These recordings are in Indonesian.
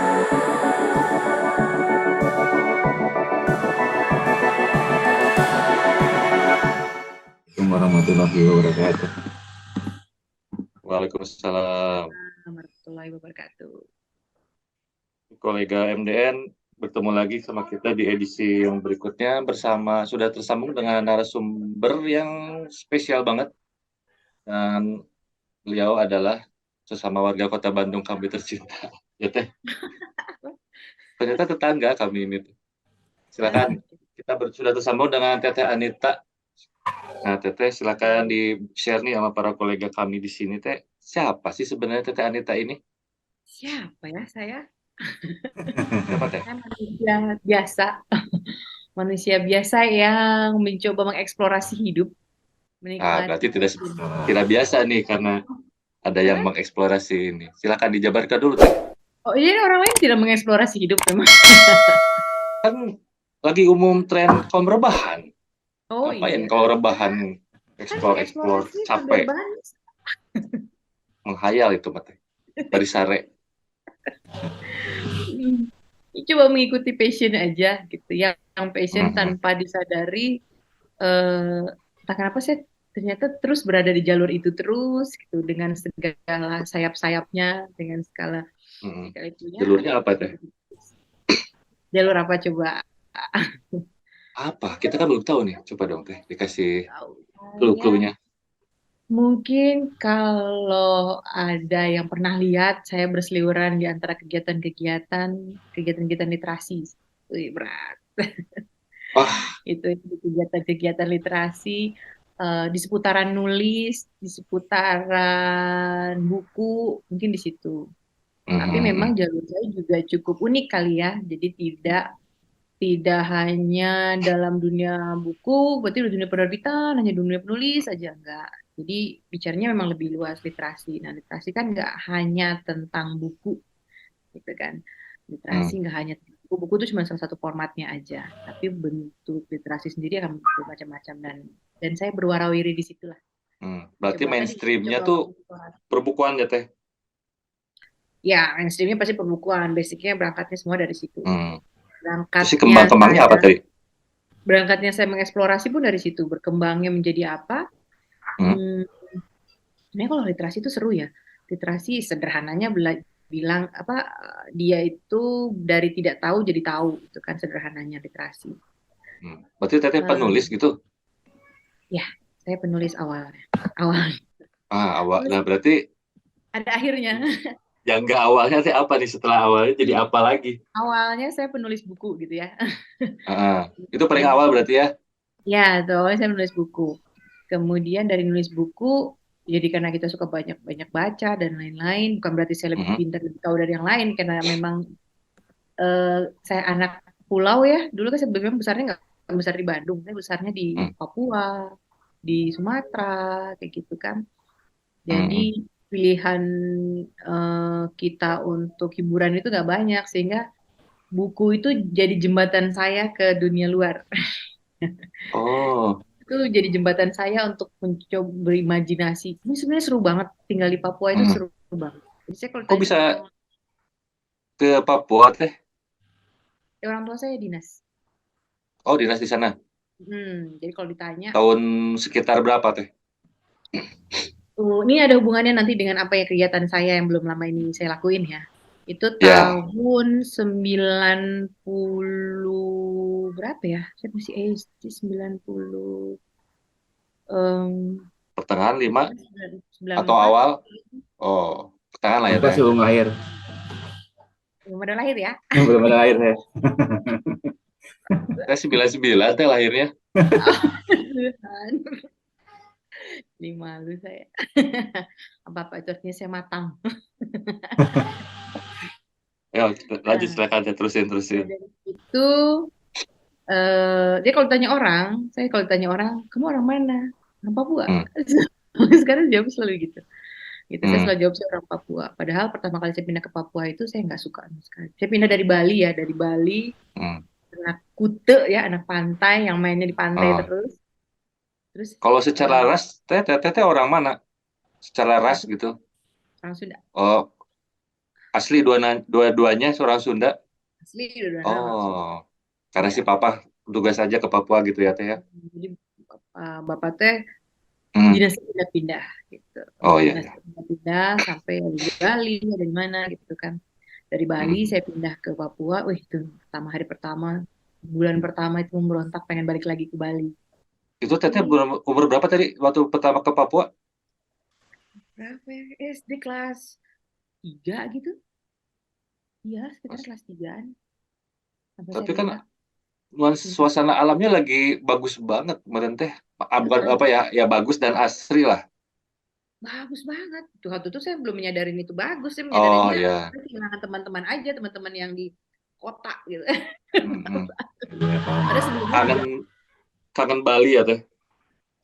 Assalamualaikum warahmatullahi wabarakatuh. Waalaikumsalam. Warahmatullahi wabarakatuh. Kolega MDN bertemu lagi sama kita di edisi yang berikutnya bersama sudah tersambung dengan narasumber yang spesial banget dan beliau adalah sesama warga Kota Bandung kami tercinta. Ya teh, ternyata tetangga kami ini. Silakan kita sudah tersambung dengan Teteh Anita. Nah, Teteh silakan di-share nih sama para kolega kami di sini teh. Siapa sih sebenarnya Teteh Anita ini? Siapa ya saya? Siapa teh? Saya manusia biasa, manusia biasa yang mencoba mengeksplorasi hidup, Berarti menikmati tidak passion. tidak biasa nih karena ada yang Karena mengeksplorasi ini. Silakan dijabarkan dulu teh. oh ini orang lain tidak mengeksplorasi hidup memang. Kan lagi umum tren kaum rebahan. Oh Ngapain iya, kalau rebahan kan explore mengeksplorasi sambil capek rebahan. menghayal itu mah teh. Dari sare. Hmm. Coba mengikuti passion aja gitu, yang passion Mhm. tanpa disadari. Entah kenapa saya ternyata terus berada di jalur itu terus gitu dengan segala sayap-sayapnya, dengan Mhm. segala itunya. Jalurnya apa teh? Jalur apa coba? Apa? Kita kan belum tahu nih. Coba dong teh dikasih Tahu saya clue-cluenya. mungkin kalau ada yang pernah lihat saya berseliweran di antara kegiatan-kegiatan literasi. Wih, berat. Wah, Itu kegiatan-kegiatan literasi, di seputaran nulis, di seputaran buku, mungkin di situ. Tapi memang mhm. jalur saya juga cukup unik kali ya. Jadi tidak tidak hanya dalam dunia buku, berarti di dunia penerbitan, hanya dunia penulis aja enggak. Jadi bicaranya memang lebih luas literasi. Nah, literasi kan enggak hanya tentang buku, gitu kan. Literasi Mhm. nggak hanya buku, buku itu cuma salah satu formatnya aja, tapi bentuk literasi sendiri akan bermacam-macam dan saya berwarawiri di situlah. Berarti Coba tadi mainstreamnya coba tuh mengeksplorasi. perbukuan ya teh. Ya, mainstreamnya pasti pembukuan, basicnya berangkatnya semua dari situ. Hmm. Terus si Berangkatnya kembang-kembangnya apa saya tadi? berangkatnya saya mengeksplorasi pun dari situ, berkembangnya menjadi apa? Hmm. Hmm, Sebenarnya kalau literasi itu seru ya. Literasi sederhananya bilang apa, dia itu dari tidak tahu jadi tahu, itu kan sederhananya literasi. Berarti teteh penulis Eh, gitu. ya, saya penulis awalnya. Awal Awal. Penulis Nah, berarti ada akhirnya. yang enggak awalnya teh apa nih setelah awalnya jadi apa lagi? Awalnya saya penulis buku gitu ya. Itu paling awal berarti ya. Ya, tuh awalnya saya menulis buku. Kemudian dari nulis buku, jadi karena kita suka banyak-banyak baca dan lain-lain, bukan berarti saya lebih Mhm. pintar, lebih tahu dari yang lain, karena memang eh, saya anak pulau ya. Dulu kan sebelumnya besarnya nggak besar di Bandung, saya besarnya di Hmm. Papua, di Sumatera, kayak gitu kan. Jadi Hmm. pilihan kita untuk hiburan itu nggak banyak, sehingga buku itu jadi jembatan saya ke dunia luar. Oh. Itu jadi jembatan saya untuk mencoba berimajinasi. Ini sebenarnya seru banget, tinggal di Papua itu Hmm. seru banget. Jadi saya kalau Kok tanya bisa sama ke Papua teh? orang tua saya dinas. Oh, dinas di sana. Jadi kalau ditanya, Tahun sekitar berapa teh? ini ada hubungannya nanti dengan apa ya kegiatan saya yang belum lama ini saya lakuin ya. Itu Ya, tahun 90 berapa ya? Saya masih SD 90, em, pertengahan 5 atau 94, awal? Oh, pertengahan lah ya Apa teh. sebelum lahir? belum ada lahir ya. Belum ada lahir saya. Teh 99 teh lahirnya. Ini malu saya. Apa-apa itu artinya saya matang. Ya, lanjut Nah, silakan teh terusin terusin. dari itu, dia kalau tanya orang, saya kalau tanya orang, kamu orang mana? Orang Papua. Hmm. Sekarang jawab selalu gitu. Gitu, saya Hmm. selalu jawab saya orang Papua. Padahal pertama kali saya pindah ke Papua itu saya nggak suka sama sekali. Saya pindah dari Bali ya, dari Bali, Hmm. anak Kute ya, anak pantai yang mainnya di pantai Oh. terus. Terus Kalau secara eh, ras, teh orang mana? Secara orang ras Sunda, gitu. orang Sunda. Oh, asli dua-duanya orang Sunda. Asli dua-duanya orang Sunda. Oh, karena si Ya. papa tugas aja ke Papua gitu ya teh ya. Jadi bapak teh Hmm. dinasnya pindah-pindah gitu. Oh iya Dinasnya ya. pindah-pindah sampai di Bali, ada di mana gitu kan. Dari Bali Hmm. saya pindah ke Papua. Wih, itu hari pertama, bulan pertama itu memberontak pengen balik lagi ke Bali. Itu teteh Ih, umur berapa tadi waktu pertama ke Papua? berapa ya? SD kelas 3 gitu. Iya, sekitar Mas- kelas 3-an sampai saya Tapi kan pindah. Iya. suasana alamnya lagi bagus banget kemarin teh. Bukan Heeh, apa ya, ya bagus dan asri lah. bagus banget. Tuh waktu itu saya belum menyadarin itu bagus. Saya Oh menyadarinnya ya. saya kehilangan teman-teman aja, teman-teman yang di kota gitu. Hmm. Iya, paham, Pada paham. sebelumnya Kangen juga, kangen Bali ya teh.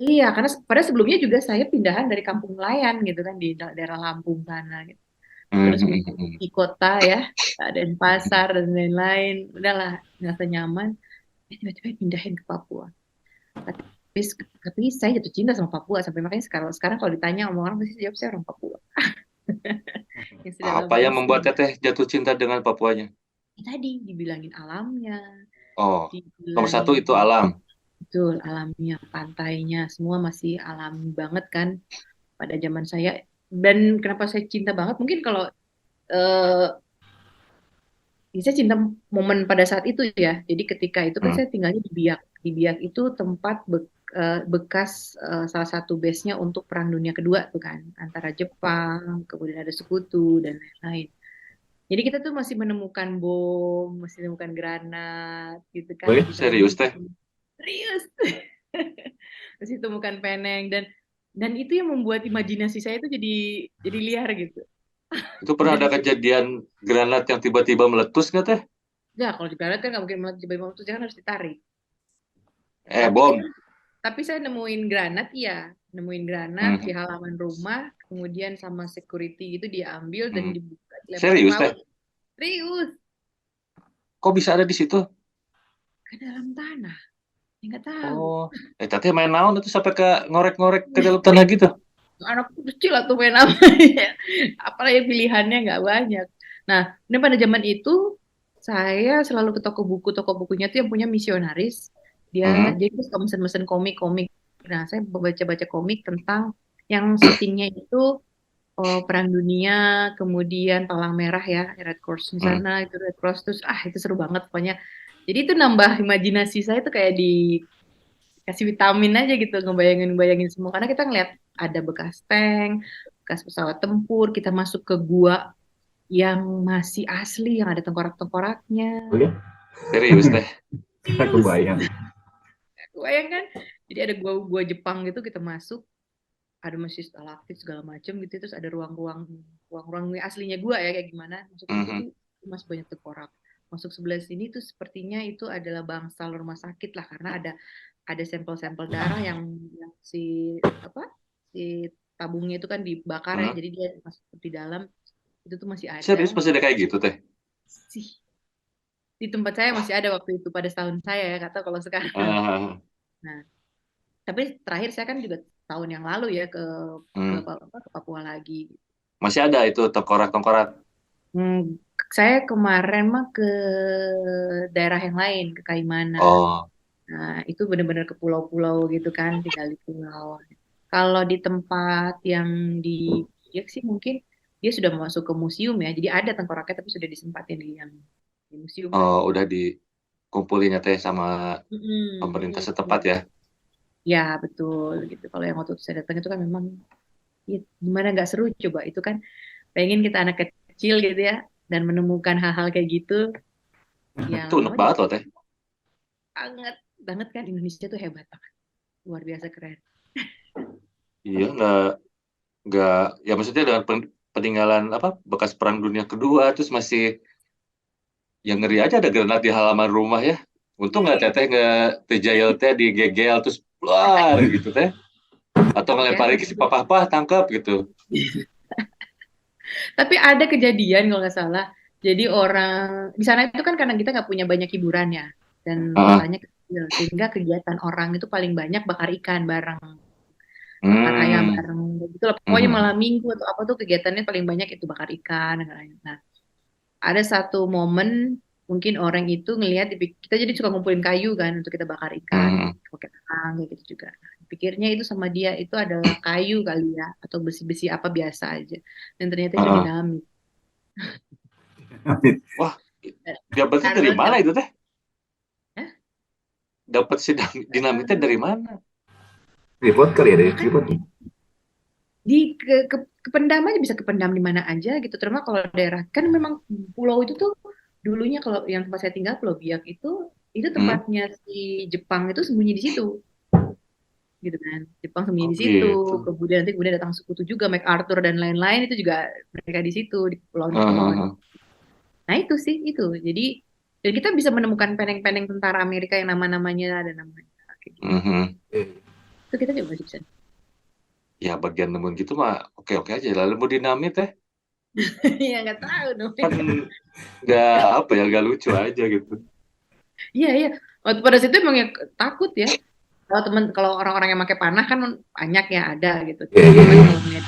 iya, karena pada sebelumnya juga saya pindahan dari kampung nelayan gitu kan di daerah Lampung sana gitu. Hmm, Terus hmm, pindah hmm, di kota ya, ada pasar dan lain-lain. Udahlah, nggak nyaman. Tiba-tiba pindahin ke Papua. Tapi, tapi saya jatuh cinta sama Papua sampai makanya sekarang sekarang kalau ditanya sama orang pasti jawab saya orang Papua. Yang sudah Apa lama yang di membuat sini. teteh jatuh cinta dengan Papuanya? Ya tadi dibilangin alamnya, Oh, nomor satu dibilangin itu alam. betul alamnya, pantainya, semua masih alami banget kan pada zaman saya. Dan kenapa saya cinta banget? Mungkin kalau eh, saya cinta momen pada saat itu ya. Jadi ketika itu kan Hmm. saya tinggalnya di Biak. Di Biak itu tempat bekas salah satu base-nya untuk Perang Dunia Kedua tuh kan, antara Jepang, kemudian ada Sekutu dan lain-lain. Jadi kita tuh masih menemukan bom, masih menemukan granat gitu kan Wih, di sana. serius teh. Serius. Masih temukan peneng dan itu yang membuat imajinasi saya itu jadi liar gitu. Itu pernah Dan ada kejadian granat yang tiba-tiba meletus nggak teh? ya kalau di granat kan nggak mungkin tiba-tiba itu kan harus ditarik. Tapi kita Bom. tapi saya nemuin granat ya, nemuin granat di Hmm. halaman rumah, kemudian sama security itu diambil dan Hmm. dibuka, dilempar ke Serius teh? laut. Serius Kok bisa ada di situ? ke dalam tanah. Ya, nggak tahu. Oh, teteh main naon itu sampai ke ngorek-ngorek ke dalam tanah gitu? Anak kecil atau main namanya. Apalagi pilihannya nggak banyak. Nah, ini pada zaman itu saya selalu ke toko bukunya tuh yang punya misionaris. Dia Hmm. jadi suka mesen-mesen komik-komik. Nah, saya baca-baca komik tentang yang syutingnya itu Perang Dunia, kemudian Palang Merah ya, Red Cross di Hmm. sana, itu Red Cross terus itu seru banget pokoknya. Jadi itu nambah imajinasi saya tuh kayak dikasih vitamin aja gitu ngebayangin semua karena kita ngeliat ada bekas tank, bekas pesawat tempur, kita masuk ke gua yang masih asli, yang ada tengkorak-tengkoraknya. Oh ya, Serius teh. aku Serius, bayang. bayangkan. Jadi ada gua Jepang gitu kita masuk, ada masih stalaktit segala macam gitu, terus ada ruang-ruang aslinya gua ya kayak gimana. Masuk situ Hmm. tuh masih banyak tengkorak. Masuk sebelah sini tuh sepertinya itu adalah bangsal rumah sakit lah karena ada sampel-sampel darah yang apa si tabungnya itu kan dibakar ya, Hmm. jadi dia masuk di dalam itu tuh masih ada Serius masih ada kayak gitu teh? sih di tempat saya masih ada waktu itu pada tahun saya ya kata kalau sekarang. Ah, Nah tapi terakhir saya kan juga tahun yang lalu ya hmm. ke Papua lagi. Masih ada itu tengkorak-tengkorak. Hmm, saya kemarin mah ke daerah yang lain ke Kaimana. Oh, Nah itu benar-benar ke pulau-pulau gitu kan tinggal di pulau. Kalau di tempat yang di Biak sih mungkin dia sudah masuk ke museum ya. Jadi ada tengkoraknya tapi sudah disempatin di yang di museum lah oh gitu. udah dikumpulin ya teh sama Mm-mm, pemerintah setempat mm-mm. ya. Ya betul gitu. Kalau yang waktu itu saya datang itu kan memang ya, gimana nggak seru coba itu kan pengen kita anak kecil gitu ya dan menemukan hal-hal kayak gitu. Ya Itu unik lama-lama jadi banget loh teh. sangat banget kan Indonesia tuh hebat banget. Luar biasa keren. Iya, nggak, ya maksudnya dengan peninggalan apa bekas Perang Dunia Kedua, terus masih yang ngeri aja ada granat di halaman rumah ya. Untung nggak teteh nggak terjayal teh digegel terus keluar gitu teh, atau Takut ya. ngelemparin ke si papa tangkap gitu. Tapi ada kejadian kalau nggak salah. Jadi orang di sana itu kan karena kita nggak punya banyak hiburan ya dan Ah, kotanya kecil sehingga kegiatan orang itu paling banyak bakar ikan bareng, bakar ayam hmm, bareng gitu lah. Pokoknya hmm, malam minggu atau apa tuh kegiatannya paling banyak itu bakar ikan dan lain-lain. Nah, ada satu momen mungkin orang itu ngelihat kita jadi suka ngumpulin kayu kan untuk kita bakar ikan Hmm. pakai terang kayak gitu juga. Nah, pikirnya itu sama dia itu adalah kayu kali ya atau besi-besi apa biasa aja. Dan ternyata itu Heeh. dinamit. Wah, dapetnya dari Karena mana itu teh? Hah? Dapat si dinamitnya dari mana? Report kali ya deh, Ya kan report. kependam aja bisa kependam di mana aja gitu. Terutama kalau daerah kan memang pulau itu tuh dulunya kalau yang tempat saya tinggal Pulau Biak itu Hmm? tempatnya si Jepang itu sembunyi di situ gitu kan. Jepang sembunyi Oh di situ. gitu. Kemudian datang sekutu juga MacArthur dan lain-lain itu juga mereka di situ di kepulauan-kepulauan. Heeh. Nah itu sih itu. Jadi dan kita bisa menemukan peneng-peneng tentara Amerika yang nama-namanya ada namanya kayak gitu. Mhm. Itu kita juga masih bisa. Ya bagian nemuin gitu mah oke-oke aja. Lalu mau dinamit teh Ya nggak tahu dong. kan nggak apa ya, nggak lucu aja gitu. Iya, iya. Waktu pada situ emang ya takut ya. Kalau orang-orang yang pakai panah kan banyak ya ada gitu. Iya, iya, Cuman iya. kalau ngeliat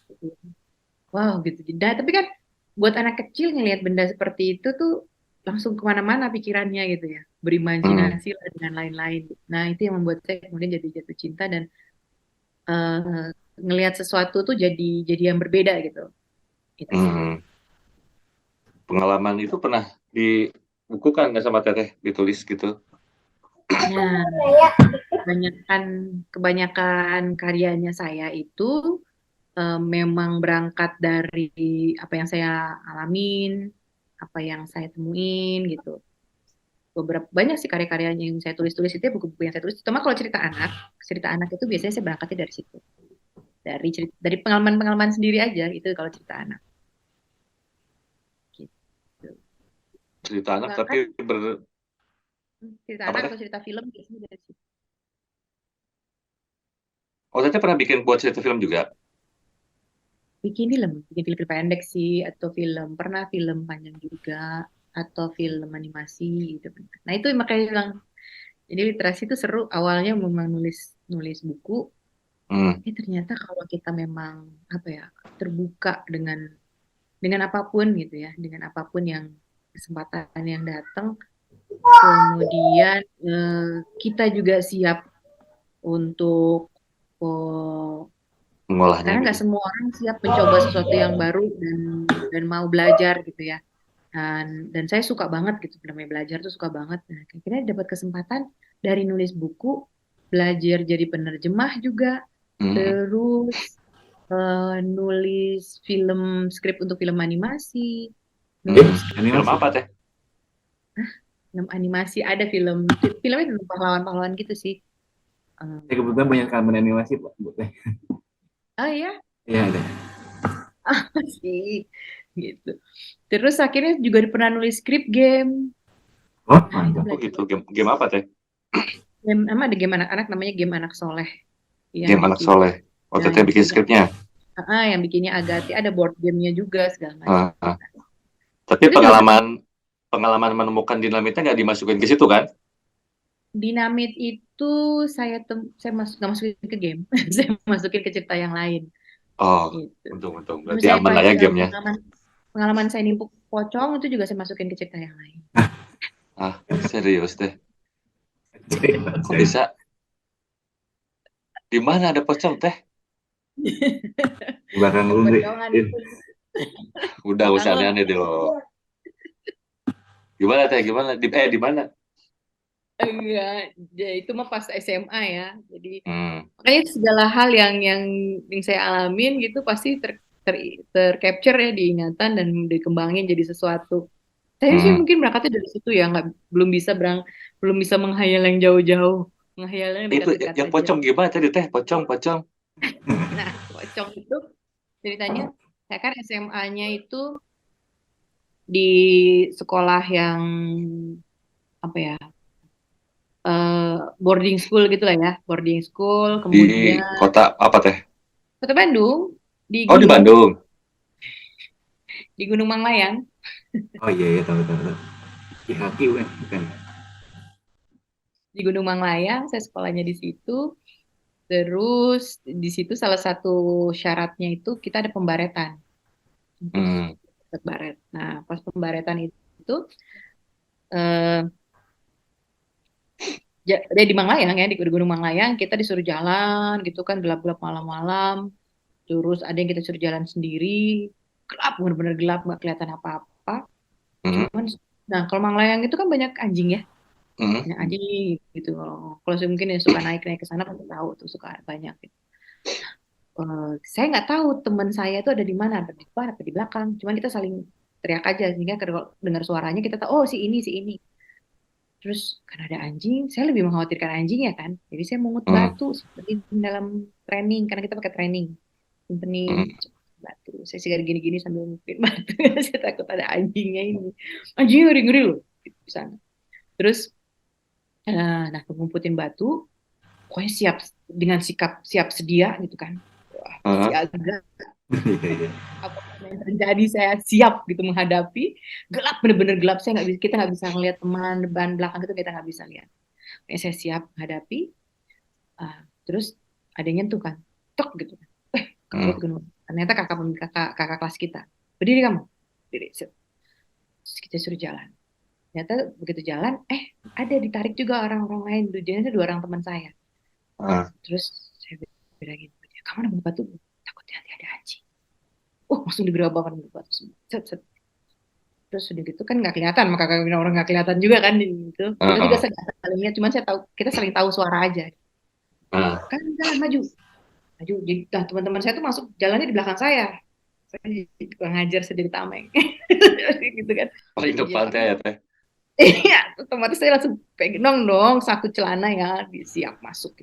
gitu, wow gitu. Nah, tapi kan buat anak kecil ngelihat benda seperti itu tuh langsung kemana-mana pikirannya gitu ya. Hmm. Berimajinasi lah dengan lain-lain. Nah, itu yang membuat saya kemudian jadi jatuh cinta dan ngelihat sesuatu tuh jadi yang berbeda gitu. Itu sih. Hmm. Pengalaman itu pernah dibukukan nggak sama Teteh, ditulis gitu? Nah, kebanyakan kebanyakan karyanya saya itu memang berangkat dari apa yang saya alamin, apa yang saya temuin gitu. Beberapa banyak sih karya-karyanya yang saya tulis-tulis itu ya buku-buku yang saya tulis. Cuma kalau cerita anak itu biasanya saya berangkatnya dari situ, dari pengalaman-pengalaman sendiri aja itu kalau cerita anak. Gitu. Cerita anak Bahkan tapi cerita apa anak teh? atau cerita film biasanya dari situ. Oh, Teteh pernah bikin buat cerita film juga? Bikin film pendek sih atau pernah film panjang juga atau film animasi gitu. Nah itu makanya bilang jadi literasi itu seru. Awalnya memang nulis nulis buku, Hmm. tapi ternyata kalau kita memang apa ya terbuka dengan apapun gitu ya, dengan apapun yang kesempatan yang datang, kemudian kita juga siap untuk oh, Mengolahnya karena gitu. nggak semua orang siap mencoba sesuatu yang baru dan mau belajar gitu ya. Dan saya suka banget gitu namanya belajar tuh suka banget. Nah, akhirnya dapat kesempatan dari nulis buku, belajar jadi penerjemah juga, Hmm. terus nulis skrip untuk film animasi, Hmm. nulis skrip Film Animasi. apa teh? film animasi, ada filmnya tentang pahlawan-pahlawan gitu sih. Saya Um, kebetulan banyak kawan animasi, Pak. oh ya, Iya, ada. sih gitu. Terus akhirnya juga pernah nulis skrip game. Oh, Nah, itu mantap. Oh belajar gitu. Game apa teh? game, emang ada game anak-anak namanya game anak soleh yang Game Anak bikin Soleh. Oh, nah, Teteh bikin skripnya. yang bikinnya Agati ada board gamenya juga segala macam. Ah, ah. Tapi Itu juga pengalaman pengalaman menemukan dinamitnya nggak dimasukin ke situ kan? dinamit itu saya nggak masukin ke game, saya masukin ke cerita yang lain. Oh, Itu. untung-untung. Kalau Berarti misalnya aman lah ya gamenya. pengalaman pengalaman saya nimpuk pocong itu juga saya masukin ke cerita yang lain. Ah, serius deh. Kok Saya bisa? Di mana ada pocong teh? di belakang lu, Dri. Kepocongan itu Udah belakang usah lo. aneh-aneh deh lo. Gimana teh? Gimana? Di mana? Enggak, ya itu mah pas SMA ya. Jadi Hmm. makanya segala hal yang saya alamin gitu pasti tercapture ya di ingatan dan dikembangin jadi sesuatu. Saya sih Hmm. mungkin berangkatnya dari situ ya, nggak belum bisa menghayal yang jauh-jauh, menghayal yang Itu dekat-dekat yang aja. pocong gimana tadi teh? Pocong, pocong. Nah, pocong itu ceritanya saya kan SMA-nya itu di sekolah yang apa ya boarding school gitu lah ya, boarding school, Di kemudian kota apa teh? Kota Bandung di Oh, di Bandung. Gunung Manglayang. Oh iya, iya, tahu, tahu, tahu. Ki Haki, bukan. Di Gunung Manglayang saya sekolahnya di situ. Terus di situ salah satu syaratnya itu kita ada pembaretan. Terus Hmm. baret. Nah, pas pembaretan itu eh di Manglayang ya, di Gunung Manglayang kita disuruh jalan gitu kan gelap-gelap malam-malam. Terus ada yang kita suruh jalan sendiri, gelap bener-bener gelap nggak kelihatan apa-apa. Mhm, Cuman, nah kalau Manglayang itu kan banyak anjing ya, mhm, banyak anjing gitu. Kalau saya mungkin yang suka naik-naik ke sana pasti tahu tuh suka banyak. Gitu. Saya nggak tahu teman saya itu ada di mana, ada di depan, ada di belakang. Cuman kita saling teriak aja sehingga kalau dengar suaranya kita tahu oh si ini si ini. Terus karena ada anjing, saya lebih mengkhawatirkan anjing ya kan. Jadi saya mungut mhm, batu simpenin dalam training karena kita pakai training. Simpenin mhm, batu. Saya segar gini-gini sambil ngupin batu. Saya takut ada anjingnya ini. Anjingnya ngeri-ngeri loh di sana. Terus nah ngumputin batu, pokoknya siap dengan sikap siap sedia gitu kan. Wah, heeh, siaga Iya, iya. apapun yang terjadi saya siap gitu menghadapi. Gelap bener-bener gelap, saya nggak bisa, kita nggak bisa ngeliat teman depan belakang itu kita nggak bisa lihat. Kayak saya siap menghadapi. Terus ada yang nyentuh kan, tok gitu kan. Kaget mhm, kan. Ternyata kakak kelas kita. Berdiri kamu. Berdiri. Set. Terus kita suruh jalan. Ternyata begitu jalan, ada ditarik juga orang-orang lain. Tujuannya dua orang teman saya. heeh, Terus saya bilang gitu, kamu nemu batu? Takutnya nanti ada anjing. Langsung digerabakkan batu semua. Set, set. Terus udah gitu kan nggak kelihatan, maka kakak bilang orang nggak kelihatan juga kan gitu. Kita juga heeh, saling lihat, cuman saya tahu kita saling tahu suara aja. heeh. Kan jalan maju, maju. Jadi nah, teman-teman saya tuh masuk jalannya di belakang saya. Saya kurang ngajar saya jadi tameng. Gitu kan. Paling Iya, depan teh ya teh. iya, otomatis saya langsung pegang dong saku celana ya, siap masuk.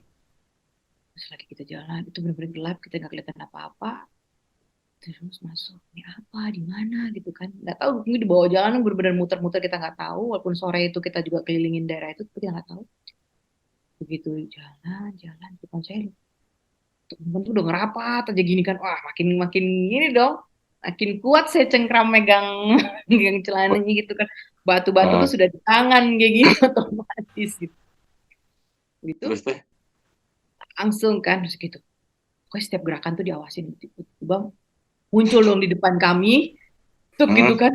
Terus lagi kita jalan, itu benar-benar gelap, kita nggak kelihatan apa-apa. Terus masuk, ini apa, di mana gitu kan. Nggak tahu, mungkin di bawah jalan benar-benar muter-muter kita nggak tahu. Walaupun sore itu kita juga kelilingin daerah itu, tapi kita nggak tahu. Begitu jalan, jalan, depan saya temen tuh udah ngerapat aja gini kan. Wah, makin makin ini dong. Makin kuat saya cengkram megang megang celananya gitu kan. Batu-batu tuh Heeh. sudah di tangan kayak gitu otomatis gitu. Gitu Terus teh, langsung kan terus gitu. Pokoknya setiap gerakan tuh diawasin tiba-tiba muncul dong di depan kami. Tuh gitu mhm, kan.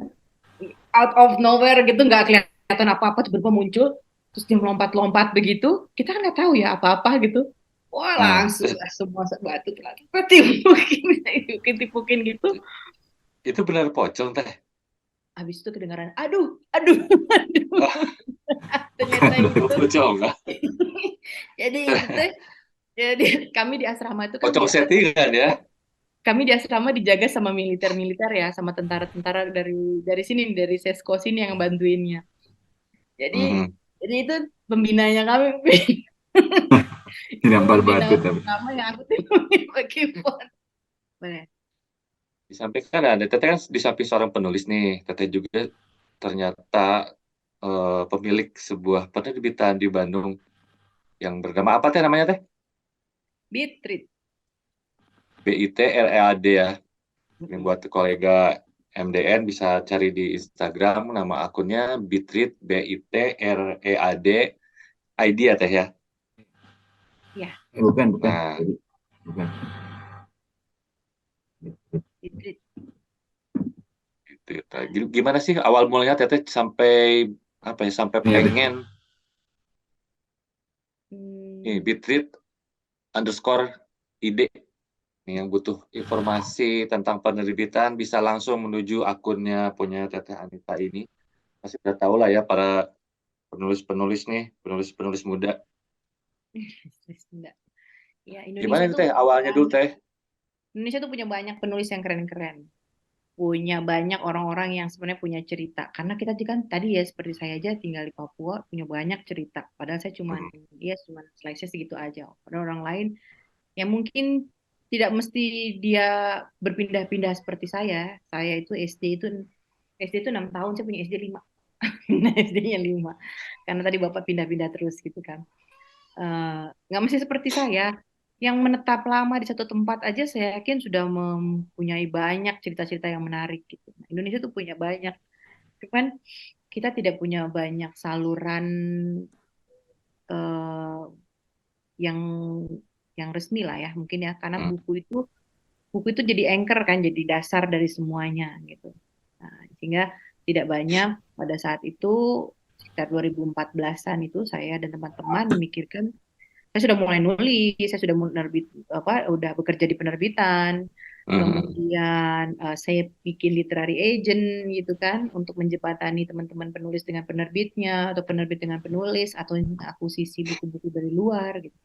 Out of nowhere gitu nggak kelihatan apa-apa tiba-tiba muncul terus dia melompat-lompat begitu. Kita kan nggak tahu ya apa-apa gitu. Wah langsung terus lah semua batu telah tipukin tipukin gitu. itu benar pocong teh. Habis itu kedengaran, aduh, aduh, aduh. Oh, Ternyata bukan itu. pocong ah. Jadi itu tuh, jadi kami di asrama itu kan Pocong settingan ya. kami di asrama dijaga sama militer-militer ya, sama tentara-tentara dari sini, dari Sesko sini yang bantuinnya. Jadi Mhm. jadi itu pembinanya kami, itu Dinampar pembina batu tapi. pertama yang aku temui pakai phone. Boleh. Disampaikan ada teteh kan di samping seorang penulis nih, teteh juga ternyata pemilik sebuah penerbitan di Bandung yang bernama apa teh namanya teh? Beat. BITREAD ya. Yang buat kolega MDN bisa cari di Instagram nama akunnya Bitread BITREAD ID ya teh ya. Ya, Bukan, bukan. Nah, Bukan. Beat. gitu. Nah, gimana sih awal mulanya teteh sampai apa ya sampai Iya deh. pengen nih Hmm, Bitread underscore ID nih yang butuh informasi tentang penerbitan bisa langsung menuju akunnya punya Teteh Anita ini. Pasti udah tahu lah ya para penulis-penulis nih, penulis-penulis muda. enggak. Ya, Gimana Indonesia nih tuh Teh punya awalnya dulu banyak. Teh? Indonesia tuh punya banyak penulis yang keren-keren. Punya banyak orang-orang yang sebenarnya punya cerita. Karena kita kan tadi ya seperti saya aja tinggal di Papua, punya banyak cerita. Padahal saya cuman Hmm. ya cuman slice segitu aja. Padahal orang lain yang mungkin tidak mesti dia berpindah-pindah seperti saya. Saya itu SD itu 6 tahun, saya punya SD 5. Nah, SD-nya 5. Karena tadi Bapak pindah-pindah terus gitu kan. Nggak mesti seperti saya yang menetap lama di satu tempat aja saya yakin sudah mempunyai banyak cerita-cerita yang menarik gitu. Nah, Indonesia tuh punya banyak, cuman kita tidak punya banyak saluran eh, yang resmi lah ya mungkin ya karena Hmm. buku itu jadi anchor kan jadi dasar dari semuanya gitu. Nah, sehingga tidak banyak pada saat itu sekitar 2014-an itu saya dan teman-teman memikirkan saya sudah mulai nulis, saya sudah menerbit apa udah bekerja di penerbitan. Mhm. Kemudian saya bikin literary agent gitu kan untuk menjembatani teman-teman penulis dengan penerbitnya atau penerbit dengan penulis atau akuisisi buku-buku dari luar gitu.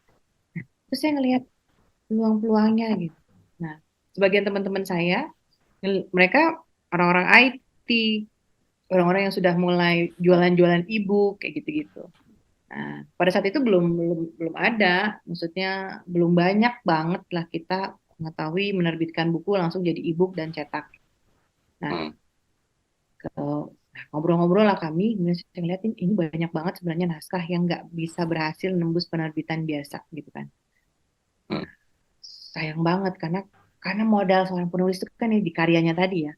Terus saya ngelihat peluang-peluangnya gitu. Nah, sebagian teman-teman saya mereka orang-orang IT, orang-orang yang sudah mulai jualan-jualan e-book kayak gitu-gitu. Nah, pada saat itu belum ada, maksudnya belum banyak banget lah kita mengetahui menerbitkan buku langsung jadi e-book dan cetak. Nah, Mhm. ngobrol-ngobrol lah kami, kemudian saya ngeliatin ini banyak banget sebenarnya naskah yang nggak bisa berhasil nembus penerbitan biasa gitu kan. Mhm. Sayang banget karena modal seorang penulis itu kan di karyanya tadi ya,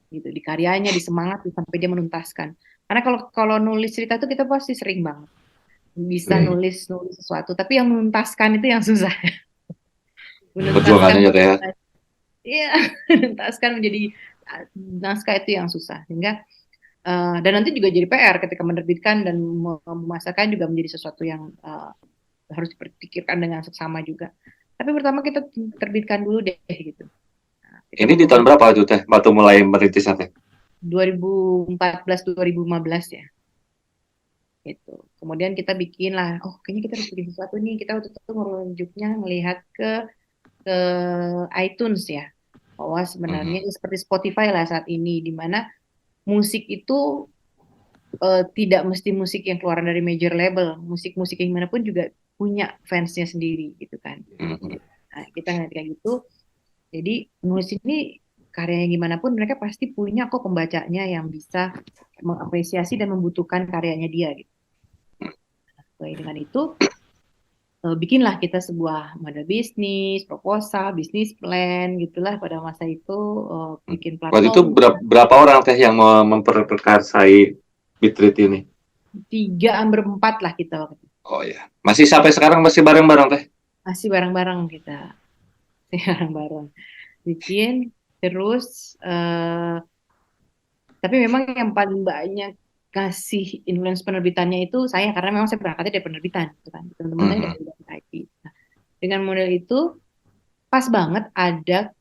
gitu, di karyanya, di semangat sampai dia menuntaskan. Karena kalau kalau nulis cerita itu kita pasti sering banget bisa Iya, iya. nulis nulis sesuatu, tapi yang menuntaskan itu yang susah. Menuntaskan Perjuangannya ya teh ya. iya, menuntaskan menjadi naskah itu yang susah. Sehingga dan nanti juga jadi PR ketika menerbitkan dan memasarkan juga menjadi sesuatu yang harus diperpikirkan dengan seksama juga. Tapi pertama kita terbitkan dulu deh gitu. Nah, kita Ini di tahun ngobrol-ngobrol berapa itu teh? Waktu mulai merintisnya teh? 2014 2015 ya gitu. Kemudian kita bikin lah, oh kayaknya kita harus bikin sesuatu nih. Kita waktu itu merujuknya melihat ke iTunes ya, bahwa sebenarnya Mhm. seperti Spotify lah saat ini, di mana musik itu tidak mesti musik yang keluar dari major label, musik-musik yang gimana pun juga punya fansnya sendiri gitu kan. Mhm. Nah, kita ngeliat kayak gitu, jadi nulis ini karyanya gimana pun mereka pasti punya kok pembacanya yang bisa mengapresiasi dan membutuhkan karyanya dia gitu. Sesuai dengan itu, bikinlah kita sebuah model bisnis, proposal, bisnis plan gitulah pada masa itu bikin Waktu itu platform berapa orang teh yang mau memperkarsai Bitread ini? 3 berempat lah kita waktu itu. Oh ya, masih sampai sekarang masih bareng-bareng teh? Masih bareng-bareng kita, masih bareng-bareng bikin terus tapi memang yang paling banyak kasih influence penerbitannya itu saya karena memang saya berangkatnya dari penerbitan gitu kan teman-teman saya Mhm. dari IT. Nah, dengan model itu pas banget ada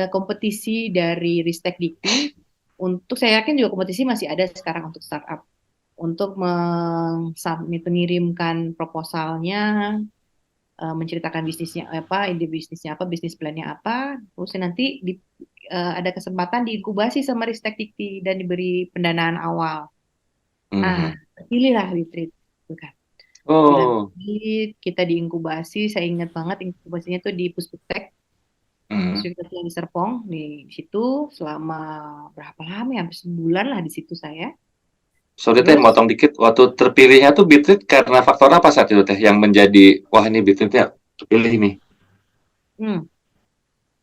kompetisi dari Ristek Dikti untuk saya yakin juga kompetisi masih ada sekarang untuk startup untuk mengirimkan proposalnya menceritakan bisnisnya apa, ide bisnisnya apa, bisnis plannya apa, terus nanti ada kesempatan diinkubasi sama Ristek Dikti dan diberi pendanaan awal. Nah, Mhm. pilihlah Retreat, gitu kan. Kita Oh. kita diinkubasi, saya ingat banget inkubasinya tuh di Pusputtek, Mhm. Pusputtek yang di Serpong, di situ selama berapa lama ya, hampir sebulan lah di situ saya. Sorry teh, Terus, motong dikit. Waktu terpilihnya tuh Bitread karena faktor apa saat itu teh yang menjadi wah ini Bitreadnya terpilih nih? hmm,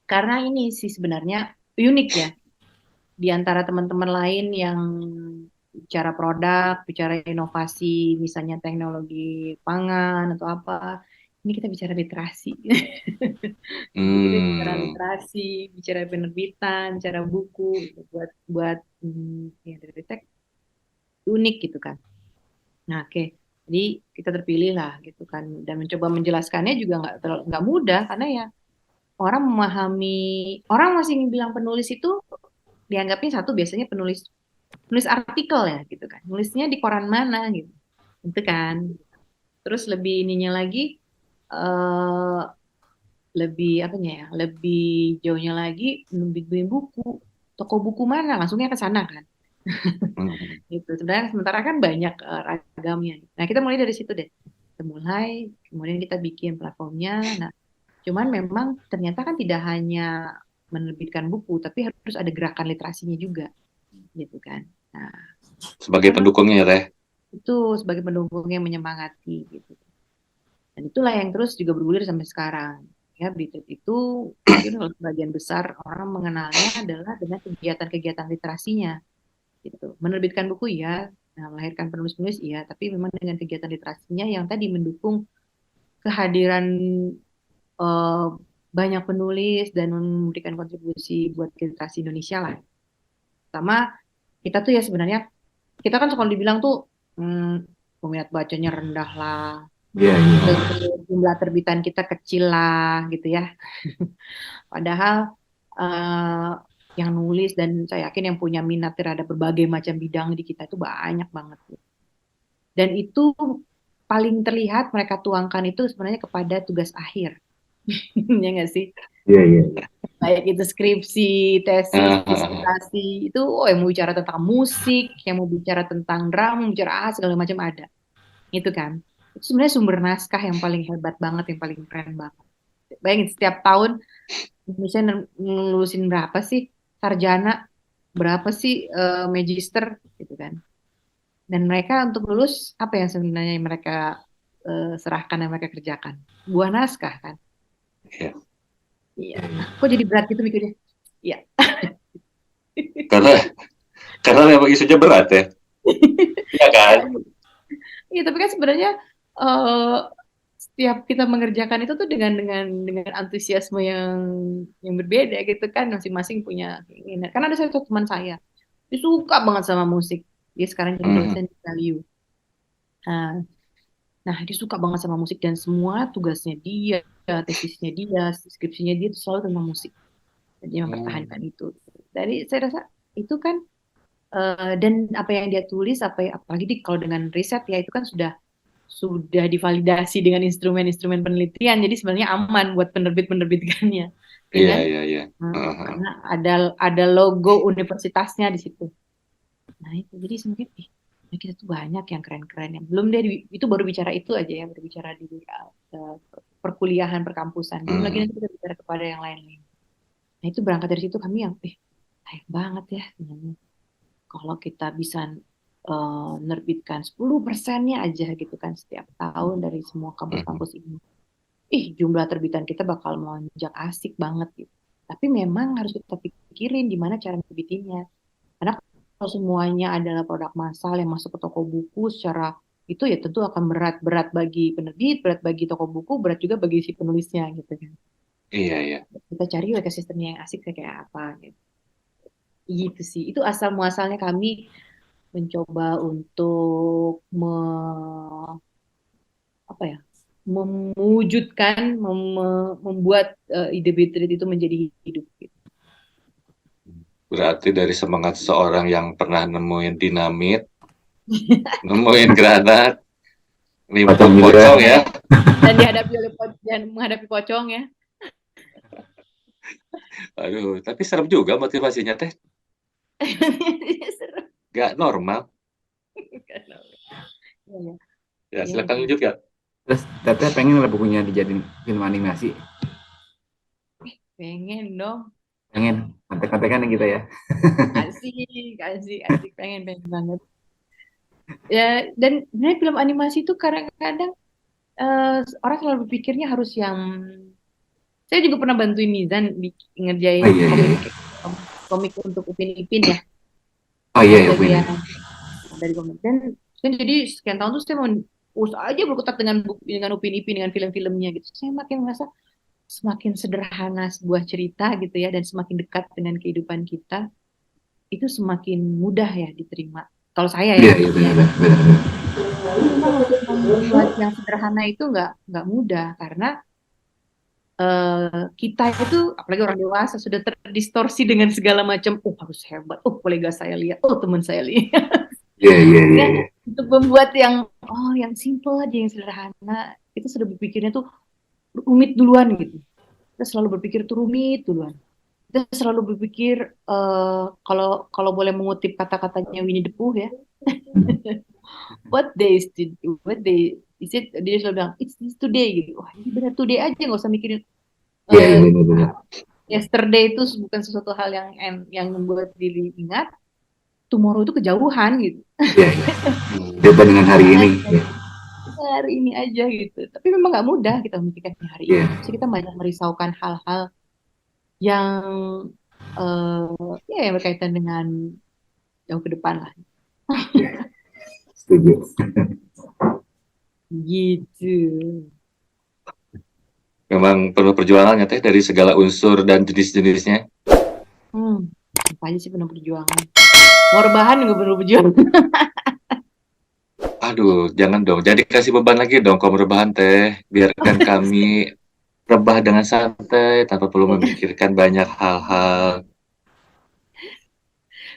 karena ini sih sebenarnya unik ya, di antara teman-teman lain yang bicara produk, bicara inovasi, misalnya teknologi pangan atau apa, ini kita bicara literasi. Jadi kita bicara Hmm. literasi, bicara penerbitan, bicara buku, gitu. Buat ya dari teks unik gitu kan. Nah, oke. Jadi kita terpilih lah gitu kan dan mencoba menjelaskannya juga nggak mudah karena ya orang memahami orang masih bilang penulis itu dianggapnya satu biasanya penulis nulis artikel ya gitu kan. Nulisnya di koran mana gitu. Itu kan. Terus lebih ininya lagi eh lebih apanya ya? Lebih jauhnya lagi bikin buku. Toko buku mana? Langsungnya ke sana kan. Hmm. Gitu. Sebenarnya sementara kan banyak ragamnya. Nah, kita mulai dari situ deh. Kita mulai, kemudian kita bikin platformnya. Nah, cuman memang ternyata kan tidak hanya menerbitkan buku, tapi harus ada gerakan literasinya juga, gitu kan. Nah, Sebagai karena pendukungnya ya teh. itu sebagai pendukung yang menyemangati gitu. Dan itulah yang terus juga bergulir sampai sekarang. Ya, Bitret itu mungkin kalau sebagian besar orang mengenalnya adalah dengan kegiatan-kegiatan literasinya gitu. Menerbitkan buku ya, nah, melahirkan penulis-penulis iya, tapi memang dengan kegiatan literasinya yang tadi mendukung kehadiran banyak penulis dan memberikan kontribusi buat literasi Indonesia lah. Pertama, kita tuh ya sebenarnya, kita kan kalau dibilang tuh peminat bacanya rendah lah, Iya, iya. terus jumlah terbitan kita kecil lah gitu ya. Padahal eh, yang nulis dan saya yakin yang punya minat terhadap berbagai macam bidang di kita itu banyak banget. Dan itu paling terlihat mereka tuangkan itu sebenarnya kepada tugas akhir. Ya nggak sih? Iya, iya. Baik itu skripsi, tesis, Ah, disertasi, itu yang mau bicara tentang musik, yang mau bicara tentang drama, mau bicara segala macam ada. Itu kan. Itu sebenarnya sumber naskah yang paling hebat banget, yang paling keren banget. Bayangin setiap tahun Indonesia ngelulusin berapa sih sarjana, berapa sih magister gitu kan. Dan mereka untuk lulus apa yang sebenarnya mereka serahkan dan mereka kerjakan? Buah naskah kan? iya. Iya. Iya, iya. Kok jadi berat gitu mikirnya? Iya. Karena memang isunya berat ya. Iya kan? Iya, tapi kan sebenarnya eh, setiap kita mengerjakan itu tuh dengan antusiasme yang berbeda gitu kan, masing-masing punya keinginan. Karena ada satu teman saya, dia suka banget sama musik. Dia sekarang jadi Mhm. dosen di Value. Nah, nah, dia suka banget sama musik dan semua tugasnya dia, tesisnya dia, skripsinya dia itu selalu tentang musik. Dan dia mempertahankan Hmm. itu. Dari saya rasa itu kan dan apa yang dia tulis, apalagi kalau dengan riset ya itu kan sudah divalidasi dengan instrumen-instrumen penelitian. Jadi sebenarnya aman buat penerbit-penerbitkannya, ya Iya, kan? iya, iya. Nah, Heeh. karena ada logo universitasnya di situ. Nah itu jadi semakin kita tuh banyak yang keren-keren yang belum deh itu baru bicara itu aja ya, baru bicara di perkuliahan perkampusan. Belum lagi Hmm. nanti kita bicara kepada yang lain-lain. Nah itu berangkat dari situ kami yang sayang banget ya sebenarnya kalau kita bisa menerbitkan 10%-nya aja gitu kan setiap tahun dari semua Mhm. kampus-kampus ini. Jumlah terbitan kita bakal melonjak asik banget gitu. Tapi memang harus kita pikirin gimana cara nerbitinnya. Karena kalau semuanya adalah produk massal yang masuk ke toko buku secara itu ya tentu akan berat bagi penerbit, berat bagi toko buku, berat juga bagi si penulisnya gitu kan. Iya, iya. Kita cari ekosistemnya yang asik kayak apa gitu. Gitu sih. Itu asal muasalnya kami mencoba untuk apa ya mewujudkan membuat ide Beatrit itu menjadi hidup gitu. Berarti dari semangat seorang yang pernah nemuin dinamit, nemuin granat, Pocong nimpun juga. pocong ya. Dan dihadapi oleh dan menghadapi pocong ya. Aduh, tapi serem juga motivasinya teh. Seru Gak normal. kan. Ya, ya. Ya, Ya, silakan itu. lanjut ya. Terus Teteh pengen lah bukunya dijadiin film animasi. Pengen dong. Pengen kontek-kontekan kita ya. Asik, asik, asik. Pengen banget. Ya, dan sebenarnya film animasi itu kadang-kadang orang selalu berpikirnya harus yang saya juga pernah bantuin Mizan Oh ngerjain iya, iya, komik iya. komik untuk Upin Ipin ya, Oh iya, iya, bener. bagian dari komik. Dan kan jadi sekian tahun tuh saya mau usaha aja berkutat dengan Upin Ipin dengan film-filmnya gitu. Saya makin merasa semakin sederhana sebuah cerita gitu ya dan semakin dekat dengan kehidupan kita itu semakin mudah ya diterima. Kalau saya ya Iya, iya, maksudnya. bener, bener, bener, bener. Tapi memang untuk membuat yang sederhana itu nggak mudah karena kita itu apalagi orang dewasa sudah terdistorsi dengan segala macam. Oh harus hebat. Oh kolega saya lihat. Oh teman saya lihat. Iya, iya, iya, Ya, iya. untuk membuat yang simple aja yang sederhana itu sudah berpikirnya tuh rumit duluan gitu. Kita selalu berpikir tuh rumit duluan. Kita selalu berpikir kalau kalau boleh mengutip kata-katanya Winnie the Pooh ya, what day is it? Dia selalu bilang it's this today gitu. Wah ini benar today aja nggak usah mikirin Iya, iya, eh, bener, bener. yesterday itu bukan sesuatu hal yang membuat diri ingat. Tomorrow itu kejauhan gitu. Iya, iya. Hmm. Coba dengan hari ini. Ya. Hari ini aja gitu. Tapi memang nggak mudah kita memikirkan hari ini. Iya, Pasti kita banyak merisaukan hal-hal yang yang berkaitan dengan jauh ke depan lah. iya. Setuju. Gitu. Memang perlu perjuangannya teh dari segala unsur dan jenis-jenisnya. Hmm. apa aja sih penuh perjuangan. Mau rebahan juga penuh perjuangan. Aduh, jangan dong. Jadi kasih beban lagi dong kaum rebahan teh. Biarkan kami rebah dengan santai tanpa perlu memikirkan banyak hal-hal.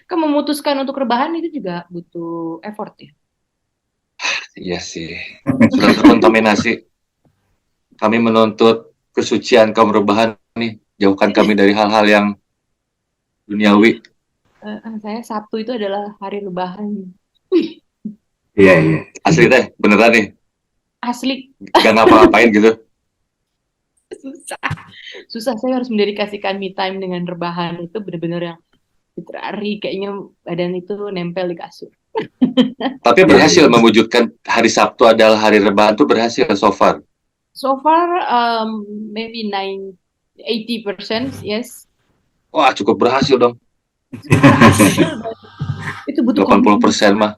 Kan memutuskan untuk rebahan itu juga butuh effort ya. Iya sih. Sudah terkontaminasi. Kami menuntut kesucian kaum rebahan nih. Jauhkan kami dari hal-hal yang duniawi. Saya Sabtu itu adalah hari rebahan. Iya, iya. Asli teh, beneran nih. Asli Gak ngapa-ngapain gitu. susah. Susah, saya harus mendedikasikan me time dengan rebahan itu benar-benar yang literary, kayaknya badan itu nempel di kasur. Tapi berhasil mewujudkan hari Sabtu adalah hari rebahan tuh berhasil so far. So far, maybe 80%, yes. Wah, cukup berhasil dong. Berhasil. Itu butuh 80% komitmen mah.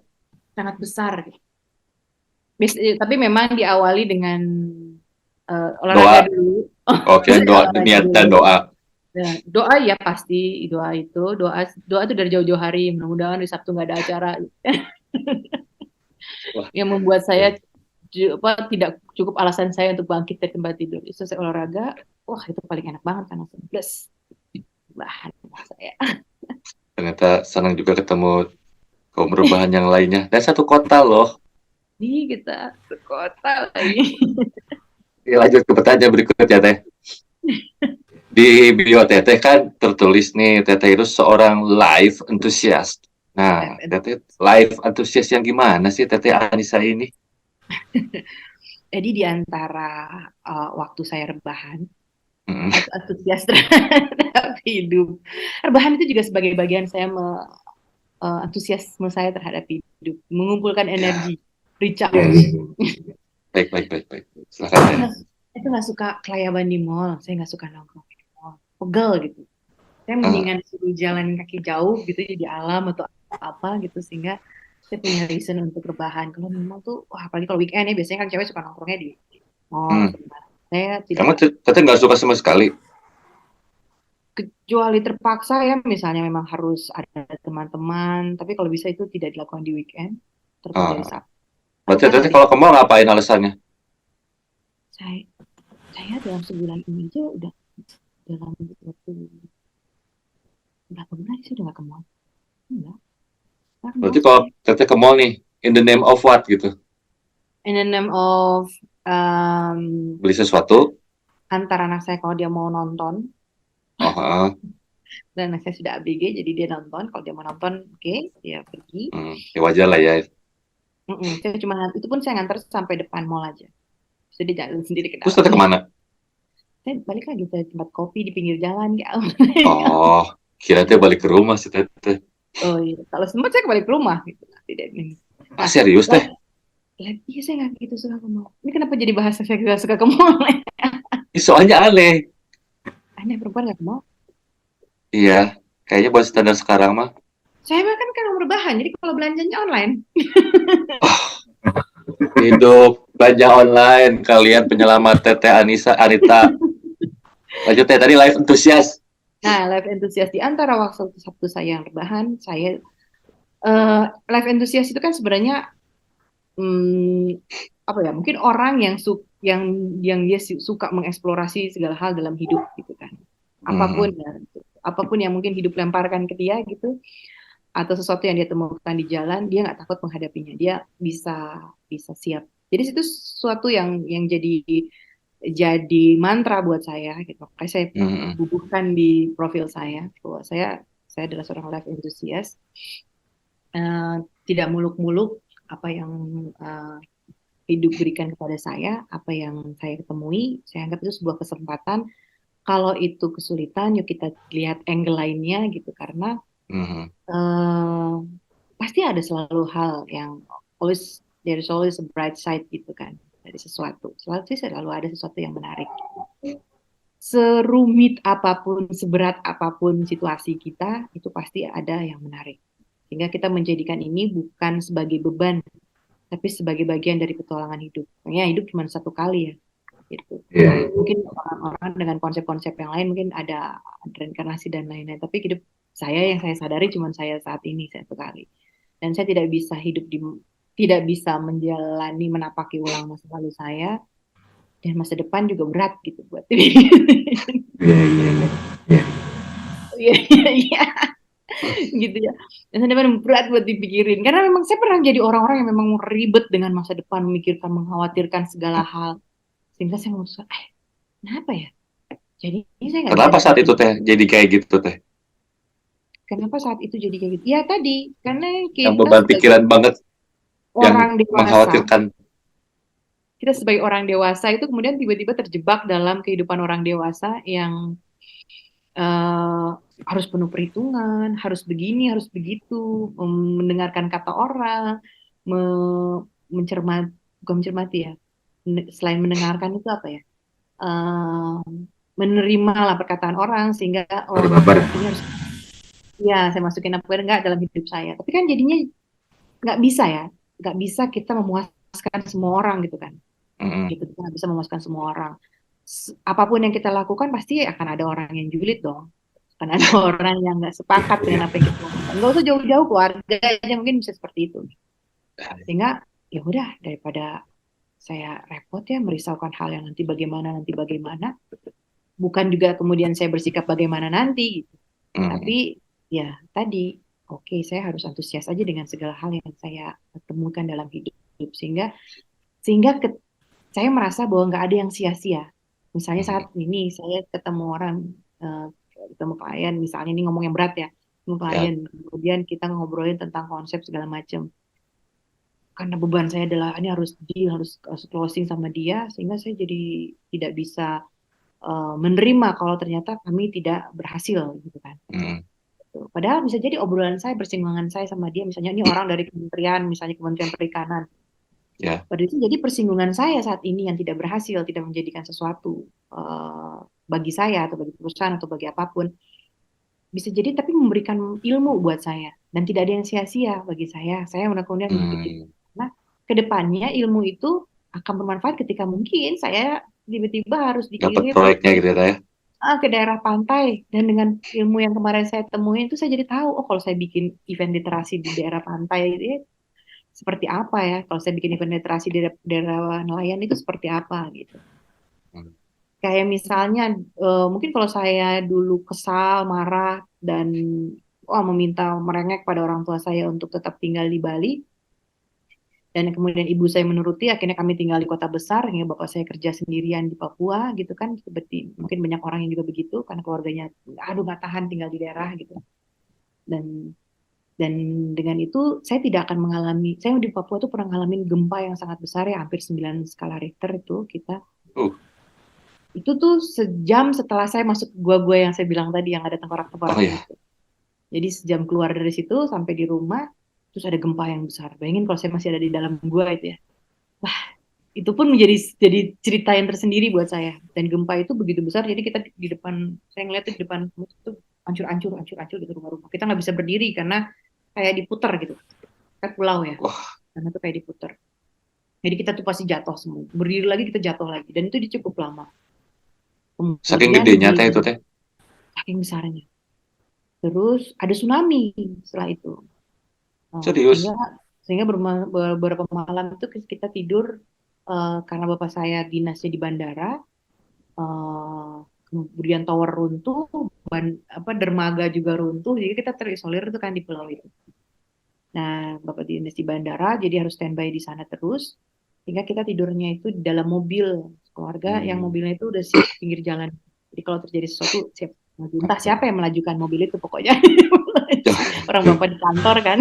sangat besar. Tapi memang diawali dengan olahraga Doa. dulu. Oke, doa, Olahraga niat dan dulu. doa. Ya, doa ya pasti doa itu doa itu dari jauh-jauh hari, mudah-mudahan di Sabtu nggak ada acara. Wah. Yang membuat saya tidak cukup alasan saya untuk bangkit dari tempat tidur. Selesai olahraga, wah itu paling enak banget kan langsung plus bahan saya. Ternyata senang juga ketemu kaum rebahan yang lainnya. Dan satu kota loh. Nih kita sekota lagi. Ya, lanjut ke pertanyaan berikutnya teh. Di bio Teteh kan tertulis nih, Teteh itu seorang live enthusiast. Nah, Teteh live enthusiast yang gimana sih Teteh Anissa ini? Jadi di antara waktu saya rebahan, Hmm. antusias terhadap hidup. Rebahan itu juga sebagai bagian saya antusiasme saya terhadap hidup, mengumpulkan energi, recharge. Iya, iya. Baik. Silakan Teh. Saya tuh nggak suka kelayaban di mall, saya nggak suka nongkrong di mall, pegel gitu. Saya mendingan suruh jalan kaki jauh gitu di alam atau apa gitu sehingga saya punya reason untuk rebahan. Kalau di mall tuh, wah apalagi kalau weekend ya biasanya kan cewek suka nongkrongnya di mall. Saya Kamu tidak, Teteh nggak suka sama sekali? kecuali terpaksa ya, misalnya memang harus ada teman-teman, tapi kalau bisa itu tidak dilakukan di weekend, terutama dari Sabtu. Berarti Karena Teteh kalau ke mall ngapain alasannya? saya dalam sebulan ini aja udah dalam waktu berapa bulan sih udah gak ke mall. Enggak. Berarti kalau Teteh ke mall nih, in the name of what gitu? In the name of Beli sesuatu? antara anak saya kalau dia mau nonton, dan anak saya sudah ABG jadi dia nonton, kalau dia mau nonton oke, dia pergi. Ya wajar lah ya. Saya cuma itu pun saya nganter sampai depan mall aja. Jadi jalan sendiri ke Terus dalam. Teteh kemana? Saya balik lagi ke tempat kopi di pinggir jalan ya. Oh, kira Teteh balik ke rumah sih Teteh. Oh iya, kalau sempat saya kembali ke rumah gitu. Tidak ini. Ah, serius Teh? Iya saya nggak gitu suka ke mall. Ini kenapa jadi bahasa saya nggak suka ke mall? Soalnya aneh. Aneh perempuan nggak ke mall. Iya, kayaknya buat standar sekarang mah. Saya bahkan kan nomor rebahan, jadi kalau belanjanya online. Hidup belanja online, kalian penyelamat Teteh Anita. Lanjut Teh, tadi live enthusiast. Nah, live enthusiast di antara waktu Sabtu saya yang rebahan, saya live enthusiast itu kan sebenarnya apa ya? Mungkin orang yang dia suka mengeksplorasi segala hal dalam hidup gitu kan. Apapun ya, apapun yang mungkin hidup lemparkan ke dia gitu, atau sesuatu yang dia temukan di jalan, dia nggak takut menghadapinya, dia bisa siap. Jadi itu sesuatu yang jadi mantra buat saya gitu. Makanya saya bubuhkan di profil saya bahwa saya adalah seorang life enthusiast. Tidak muluk-muluk apa yang hidup berikan kepada saya, apa yang saya ketemui, saya anggap itu sebuah kesempatan. Kalau itu kesulitan, yuk kita lihat angle lainnya gitu, karena pasti ada selalu hal yang there's always a bright side gitu kan dari sesuatu. Selalu ada sesuatu yang menarik. Serumit apapun, seberat apapun situasi kita, itu pasti ada yang menarik. Sehingga kita menjadikan ini bukan sebagai beban, tapi sebagai bagian dari petualangan hidup. Makanya hidup cuma satu kali ya. Gitu. Mungkin orang-orang dengan konsep-konsep yang lain mungkin ada reinkarnasi dan lain-lain, tapi hidup yang saya sadari cuma saya saat ini satu kali. Dan saya tidak bisa menapaki ulang masa lalu saya, dan masa depan juga berat gitu buat Iya, iya, iya. iya iya gitu ya. Dan masa depan berat buat dipikirin karena memang saya pernah jadi orang-orang yang memang ribet dengan masa depan, memikirkan, mengkhawatirkan segala hal, sehingga saya memutuskan, kenapa ya? Jadi saya nggak bisa Kenapa saat dapetin. itu teh jadi kayak gitu teh? Kenapa saat itu jadi kayak gitu? Ya tadi, karena Yang kita beban sebagai pikiran banget, yang orang dewasa, mengkhawatirkan. kita sebagai orang dewasa itu kemudian tiba-tiba terjebak dalam kehidupan orang dewasa yang eh, harus penuh perhitungan, harus begini, harus begitu, mendengarkan kata orang, mencermati, bukan mencermati ya, selain mendengarkan itu apa ya? Eh, Menerima lah perkataan orang sehingga Pakai baper. ini harus ya saya masukin apa enggak dalam hidup saya. Tapi kan jadinya nggak bisa ya, nggak bisa kita memuaskan semua orang gitu kan. Mm-mm. Gitu kita nggak bisa memuaskan semua orang. Apapun yang kita lakukan pasti akan ada orang yang julid dong, akan ada orang yang nggak sepakat Iya. dengan apa yang kita lakukan. Nggak usah jauh-jauh, keluarga aja mungkin bisa seperti itu. Sehingga ya udah, daripada saya repot ya merisaukan hal yang nanti bagaimana, bukan juga kemudian saya bersikap bagaimana nanti gitu. Mm-mm. Tapi ya tadi, oke, saya harus antusias aja dengan segala hal yang saya temukan dalam hidup, sehingga sehingga saya merasa bahwa nggak ada yang sia-sia. Misalnya saat ini saya ketemu orang, eh, ketemu klien, misalnya ini ngomong yang berat ya, ketemu Ya. klien, kemudian kita ngobrolin tentang konsep segala macam. Karena beban saya adalah ini harus deal, harus closing sama dia, sehingga saya jadi tidak bisa menerima kalau ternyata kami tidak berhasil gitu kan. Mm. Padahal bisa jadi obrolan saya, bersinggungan saya sama dia, misalnya ini orang dari kementerian, misalnya Kementerian Perikanan. Ya. Pada itu jadi persinggungan saya saat ini yang tidak berhasil, tidak menjadikan sesuatu bagi saya atau bagi perusahaan atau bagi apapun. Bisa jadi tapi memberikan ilmu buat saya dan tidak ada yang sia-sia bagi saya. Saya kemudian berpikir, nah kedepannya ilmu itu akan bermanfaat ketika mungkin saya tiba-tiba harus Dapat dikirim proyeknya gitu ya. ke daerah pantai, dan dengan ilmu yang kemarin saya temuin itu saya jadi tahu, oh kalau saya bikin event literasi di daerah pantai itu seperti apa ya, kalau saya bikin event literasi di daerah nelayan itu seperti apa gitu. Hmm. Kayak misalnya mungkin kalau saya dulu kesal, marah, dan meminta merengek pada orang tua saya untuk tetap tinggal di Bali, dan kemudian ibu saya menuruti, akhirnya kami tinggal di kota besar, hingga bapak saya kerja sendirian di Papua gitu kan. Seperti mungkin banyak orang yang juga begitu karena keluarganya aduh nggak tahan tinggal di daerah gitu. Dan dan dengan itu saya tidak akan mengalami, saya di Papua tuh pernah ngalamin gempa yang sangat besar ya, hampir 9 skala Richter itu kita. Itu tuh sejam setelah saya masuk gua-gua yang saya bilang tadi yang ada tengkorak-tengkoraknya itu. Jadi sejam keluar dari situ sampai di rumah terus ada gempa yang besar. Bayangin kalau saya masih ada di dalam gua itu ya. Wah, itu pun jadi cerita yang tersendiri buat saya. Dan gempa itu begitu besar, jadi kita di depan, saya ngeliat tuh di depan itu hancur gitu rumah-rumah. Kita nggak bisa berdiri karena kayak diputar gitu. Kan pulau ya, karena itu kayak diputar. Jadi kita tuh pasti jatuh semua. Berdiri lagi kita jatuh lagi. Dan itu cukup lama. Saking Kemudian gedenya teh itu teh. saking besarnya. Terus ada tsunami setelah itu. Serius? Sehingga beberapa malam itu kita tidur karena bapak saya dinasnya di bandara, kemudian tower runtuh, dermaga juga runtuh, jadi kita terisolir itu kan di pulau itu. Nah, bapak dinas di bandara, jadi harus standby di sana terus, sehingga kita tidurnya itu di dalam mobil keluarga, yang mobilnya itu udah siap pinggir jalan. Jadi kalau terjadi sesuatu siap maju. Entah siapa yang melajukan mobil itu pokoknya. Orang bapak di kantor kan.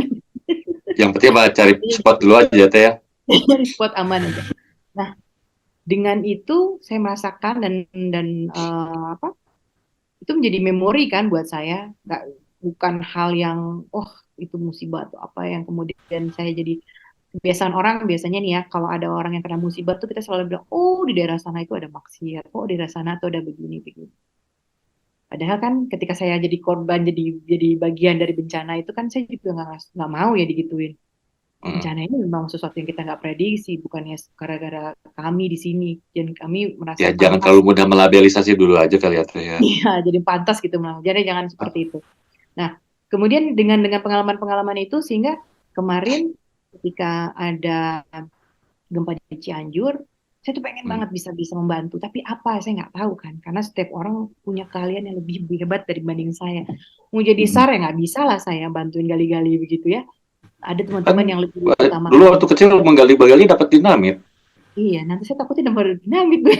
Yang penting cari spot dulu aja teh ya. Cari spot aman aja. Nah, dengan itu saya merasakan dan itu menjadi memori kan buat saya. Bukan hal yang itu musibah atau apa yang kemudian saya jadi kebiasaan orang biasanya nih ya, kalau ada orang yang kena musibah tuh kita selalu bilang, di daerah sana itu ada maksiat, di daerah sana tuh ada begini. Padahal kan ketika saya jadi korban, jadi bagian dari bencana itu kan saya juga nggak mau ya digituin. Bencana ini memang sesuatu yang kita nggak prediksi, bukannya gara-gara kami di sini, dan kami merasa ya jangan terlalu mudah melabelisasi dulu aja kali ya teh ya. Iya, jadi pantas gitu, jadi jangan seperti itu. Nah, kemudian dengan pengalaman-pengalaman itu sehingga kemarin ketika ada gempa di Cianjur, saya tuh pengen Hmm. banget bisa membantu, tapi apa saya nggak tahu kan, karena setiap orang punya keahlian yang lebih hebat dibanding saya. Mau jadi SAR ya nggak bisa lah saya bantuin gali-gali begitu ya. Ada Kan teman-teman yang lebih dulu utamakan. waktu kecil menggali-gali dapat dinamit. Iya, nanti saya takutnya dapat dinamit gue.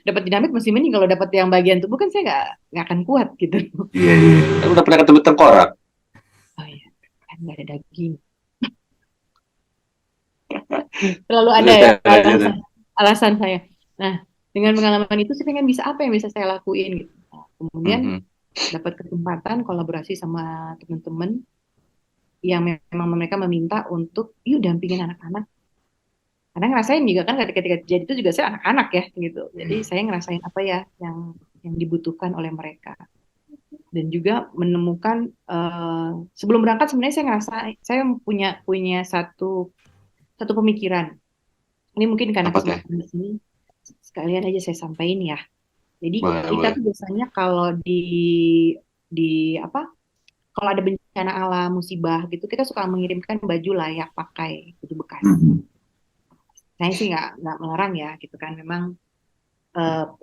Dapat dinamit masih mending, kalau dapat yang bagian tubuh kan saya nggak akan kuat gitu. Iya, iya. Kan udah pernah ketemu tengkorak. Oh iya, kan nggak ada daging. Selalu ada Terus ya lanjut. alasan saya. Nah, dengan pengalaman itu saya pengen bisa apa yang bisa saya lakuin gitu. Nah, kemudian Mhm. dapat kesempatan kolaborasi sama teman-teman yang memang mereka meminta untuk yuk dampingin anak-anak. Karena ngerasain juga kan ketika jadi itu juga saya anak-anak ya gitu. Jadi saya ngerasain apa ya yang dibutuhkan oleh mereka. Dan juga menemukan sebelum berangkat sebenarnya saya ngerasa saya punya satu pemikiran. Ini mungkin karena Apa teh? kesempatan di sini sekalian aja saya sampaikan ya. Jadi Boleh, kita boleh. tuh biasanya kalau di apa? Kalau ada bencana alam, musibah gitu, kita suka mengirimkan baju layak pakai, baju bekas. Mhm. Saya sih nggak melarang ya, gitu kan. Memang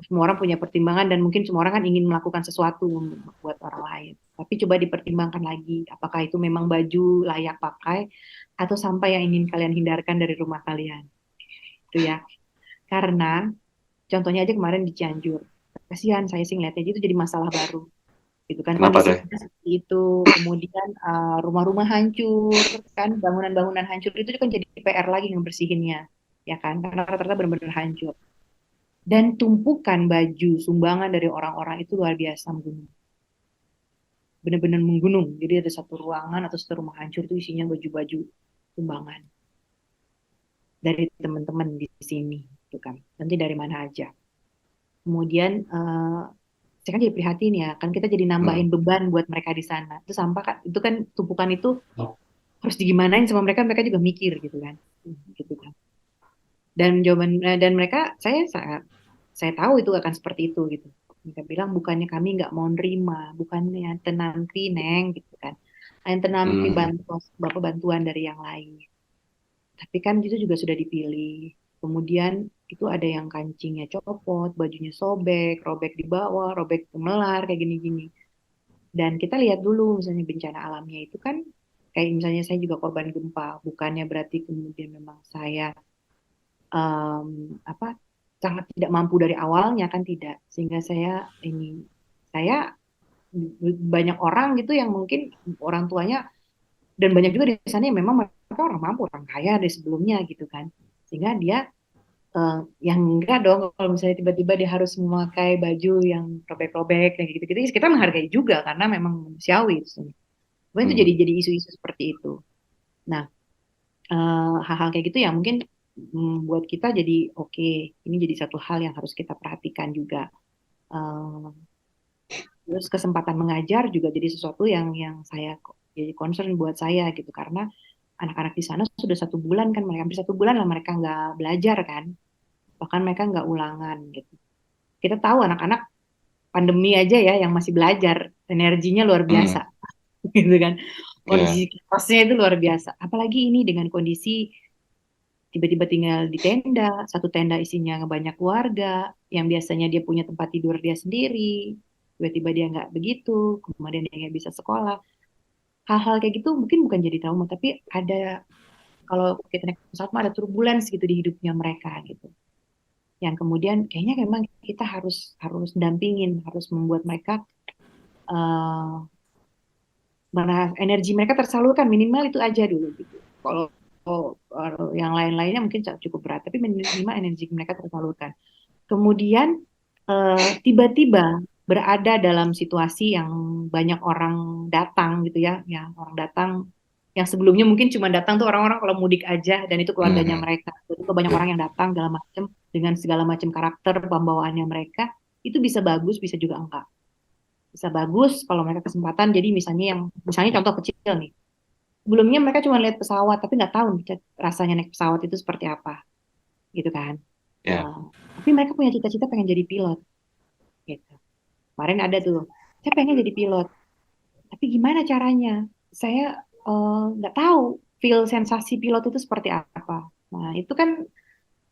semua orang punya pertimbangan dan mungkin semua orang kan ingin melakukan sesuatu buat orang lain. Tapi coba dipertimbangkan lagi, apakah itu memang baju layak pakai atau sampah yang ingin kalian hindarkan dari rumah kalian. Itu ya. Karena contohnya aja kemarin di Cianjur. Kasihan saya sih ngeliatnya itu jadi masalah baru. Gitu kan Kenapa teh? kondisinya seperti itu. Kemudian rumah-rumah hancur, kan bangunan-bangunan hancur itu kan jadi PR lagi ngebersihinnya. Ya kan? Karena rata-rata benar-benar hancur. Dan tumpukan baju sumbangan dari orang-orang itu luar biasa menggunung. Benar-benar menggunung. Jadi ada satu ruangan atau satu rumah hancur itu isinya baju-baju sumbangan dari teman-teman di sini. Gitu kan. Nanti dari mana aja. Kemudian saya kan jadi prihatin ya, kan kita jadi Hmm. nambahin beban buat mereka di sana. Itu sampah kan, itu kan tumpukan itu harus digimanain sama mereka, mereka juga mikir gitu kan. Gitu kan. Dan mereka saya tahu itu akan seperti itu gitu. Mereka bilang bukannya kami nggak mau nerima, bukannya tenangki neng gitu kan. Yang tenangki Hmm. bantuan bapak bantuan dari yang lain. Tapi kan itu juga sudah dipilih. Kemudian itu ada yang kancingnya copot, bajunya sobek, robek di bawah, robek melar kayak gini-gini. Dan kita lihat dulu misalnya bencana alamnya itu kan kayak misalnya saya juga korban gempa, bukannya berarti kemudian memang saya apa sangat tidak mampu dari awalnya kan tidak, sehingga saya banyak orang gitu yang mungkin orang tuanya dan banyak juga di sana yang memang mereka orang mampu, orang kaya dari sebelumnya gitu kan, sehingga dia eh, yang enggak dong kalau misalnya tiba-tiba dia harus memakai baju yang robek-robek kayak gitu-gitu, kita menghargai juga karena memang manusiawi itu. Cuman itu Hmm. jadi isu-isu seperti itu. Nah, hal-hal kayak gitu ya mungkin buat kita jadi oke, ini jadi satu hal yang harus kita perhatikan juga. Eh, Terus kesempatan mengajar juga jadi sesuatu yang saya jadi concern buat saya gitu, karena anak-anak di sana sudah 1 bulan kan, mereka hampir 1 bulan lah mereka nggak belajar kan, bahkan mereka nggak ulangan gitu. Kita tahu anak-anak pandemi aja ya yang masih belajar energinya luar Hmm. biasa gitu kan, Ya. kondisi kelasnya itu luar biasa, apalagi ini dengan kondisi tiba-tiba tinggal di tenda, satu tenda isinya banyak keluarga, yang biasanya dia punya tempat tidur dia sendiri, tiba-tiba dia nggak begitu, kemudian dia nggak bisa sekolah. Hal-hal kayak gitu mungkin bukan jadi trauma, tapi ada, kalau kita naik pesawat mah ada turbulence gitu di hidupnya mereka gitu. Yang kemudian kayaknya memang kita harus harus dampingin, harus membuat mereka energi mereka tersalurkan, minimal itu aja dulu gitu. Kalau yang lain-lainnya mungkin cukup berat, tapi minimal energi mereka tersalurkan. Kemudian tiba-tiba berada dalam situasi yang banyak orang datang gitu ya, orang datang yang sebelumnya mungkin cuma datang tuh orang-orang kalau mudik aja dan itu keluarganya Hmm. mereka. Itu banyak orang yang datang segala macam dengan segala macam karakter pembawaannya mereka, itu bisa bagus, bisa juga enggak. Bisa bagus kalau mereka kesempatan. Jadi misalnya contoh kecil nih. Sebelumnya mereka cuma lihat pesawat tapi nggak tahu rasanya naik pesawat itu seperti apa, gitu kan. Ya. Eh, tapi mereka punya cita-cita pengen jadi pilot gitu. Kemarin ada tuh. Saya pengen jadi pilot, tapi gimana caranya? Saya nggak tahu feel sensasi pilot itu seperti apa. Nah, itu kan